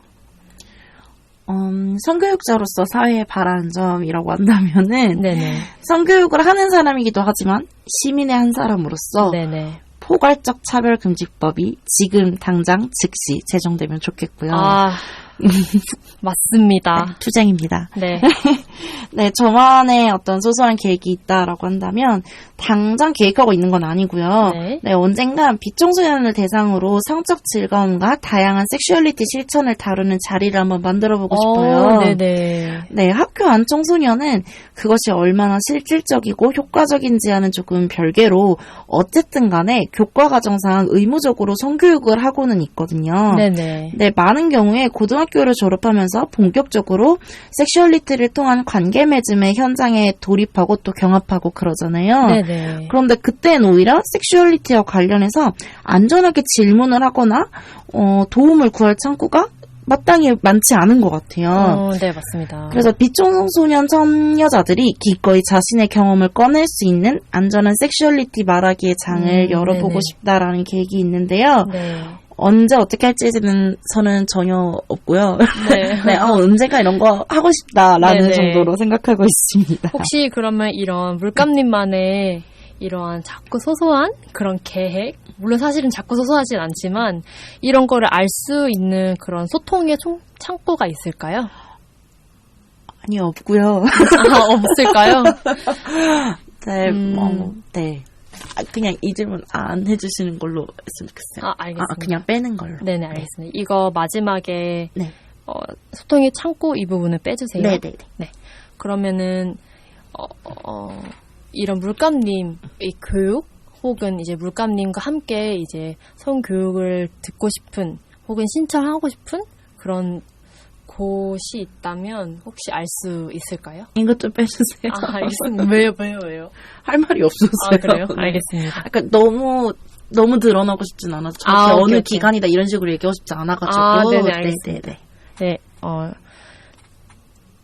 성교육자로서 사회에 바라는 점이라고 한다면은 네네. 성교육을 하는 사람이기도 하지만 시민의 한 사람으로서 네네. 포괄적 차별금지법이 지금 당장 즉시 제정되면 좋겠고요. 아, 맞습니다. 네, 투쟁입니다. 네. 네, 저만의 어떤 소소한 계획이 있다라고 한다면 당장 계획하고 있는 건 아니고요. 네, 언젠간 비청소년을 대상으로 성적 즐거움과 다양한 섹슈얼리티 실천을 다루는 자리를 한번 만들어보고 싶어요. 네네. 네, 학교 안 청소년은 그것이 얼마나 실질적이고 효과적인지와는 조금 별개로 어쨌든 간에 교과과정상 의무적으로 성교육을 하고는 있거든요. 네네. 네, 많은 경우에 고등학교를 졸업하면서 본격적으로 섹슈얼리티를 통한 관계 맺음의 현장에 돌입하고 또 경합하고 그러잖아요. 네네. 그런데 그때는 오히려 섹슈얼리티와 관련해서 안전하게 질문을 하거나 도움을 구할 창구가 마땅히 많지 않은 것 같아요. 네, 맞습니다. 그래서 비청소년 처녀자들이 기꺼이 자신의 경험을 꺼낼 수 있는 안전한 섹슈얼리티 말하기의 장을 열어보고 네네. 싶다라는 계획이 있는데요. 네. 언제 어떻게 할지는 저는 전혀 없고요. 네. 네, 언젠가 이런 거 하고 싶다라는 네네. 정도로 생각하고 있습니다. 혹시 그러면 이런 물감님만의 이러한 작고 소소한 그런 계획, 물론 사실은 작고 소소하진 않지만 이런 거를 알 수 있는 그런 소통의 창구가 있을까요? 아니, 없고요. 없을까요? 네, 네. 그냥 이 질문 안 해주시는 걸로 했으면 좋겠어요. 알겠습니다. 그냥 빼는 걸로. 네네, 알겠습니다. 이거 마지막에 네. 소통의 창구 이 부분을 빼주세요. 네네네. 네. 그러면은 이런 물감님의 교육 혹은 이제 물감님과 함께 이제 성교육을 듣고 싶은 혹은 신청하고 싶은 그런 곳이 있다면 혹시 알 수 있을까요? 이것 좀 빼주세요. 알겠습니다. 왜요? 할 말이 없었어요. 그래요? 네. 알겠습니다. 그러니까 너무 드러나고 싶진 않아서 어느 오케이. 기간이다 이런 식으로 얘기하고 싶지 않아가지고. 네네, 알겠습니다. 네네. 네,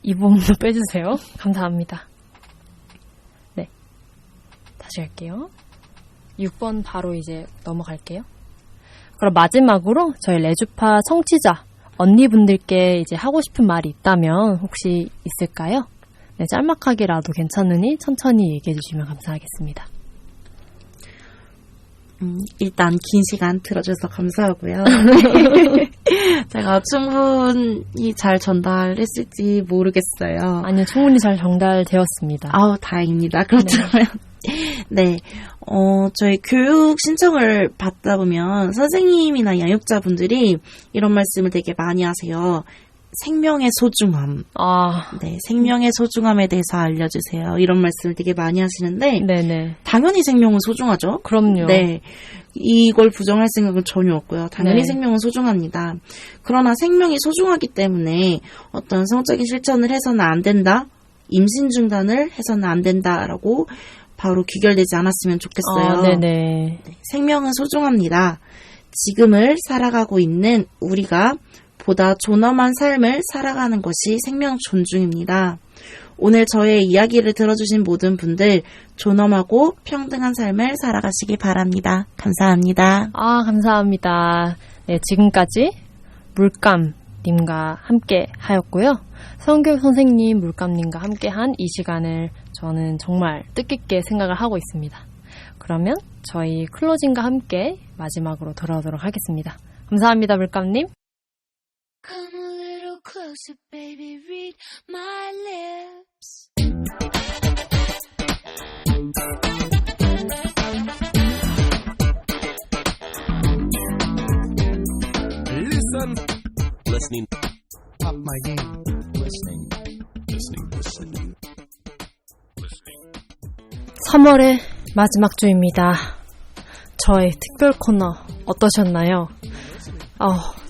이 부분도 빼주세요. 감사합니다. 네. 다시 할게요. 6번 바로 이제 넘어갈게요. 그럼 마지막으로 저희 레주파 청취자 언니분들께 이제 하고 싶은 말이 있다면 혹시 있을까요? 네, 짤막하게라도 괜찮으니 천천히 얘기해 주시면 감사하겠습니다. 일단 긴 시간 들어줘서 감사하고요. 제가 충분히 잘 전달했을지 모르겠어요. 아니요, 충분히 잘 전달되었습니다. 다행입니다. 그렇다면 네, 저희 교육 신청을 받다 보면 선생님이나 양육자분들이 이런 말씀을 되게 많이 하세요. 생명의 소중함. 네, 생명의 소중함에 대해서 알려주세요. 이런 말씀을 되게 많이 하시는데, 네네. 당연히 생명은 소중하죠. 그럼요. 네, 이걸 부정할 생각은 전혀 없고요. 당연히 네. 생명은 소중합니다. 그러나 생명이 소중하기 때문에 어떤 성적인 실천을 해서는 안 된다, 임신 중단을 해서는 안 된다라고 바로 귀결되지 않았으면 좋겠어요. 네네. 네, 생명은 소중합니다. 지금을 살아가고 있는 우리가 보다 존엄한 삶을 살아가는 것이 생명 존중입니다. 오늘 저의 이야기를 들어주신 모든 분들 존엄하고 평등한 삶을 살아가시기 바랍니다. 감사합니다. 감사합니다. 네, 지금까지 물감님과 함께 하였고요. 성교육 선생님 물감님과 함께 한 이 시간을 저는 정말 뜻깊게 생각을 하고 있습니다. 그러면 저희 클로징과 함께 마지막으로 돌아오도록 하겠습니다. 감사합니다, 물감님. Come a little closer, baby, read my lips. Listen. Listening. Up my game. Listening. 3월의 마지막 주입니다. 저의 특별 코너 어떠셨나요?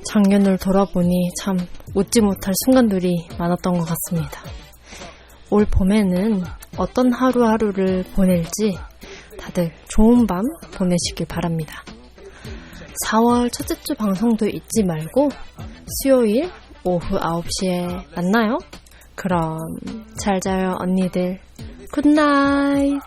작년을 돌아보니 참 웃지 못할 순간들이 많았던 것 같습니다. 올 봄에는 어떤 하루하루를 보낼지 다들 좋은 밤 보내시길 바랍니다. 4월 첫째 주 방송도 잊지 말고 수요일 오후 9시에 만나요. 그럼 잘 자요 언니들. 굿나잇.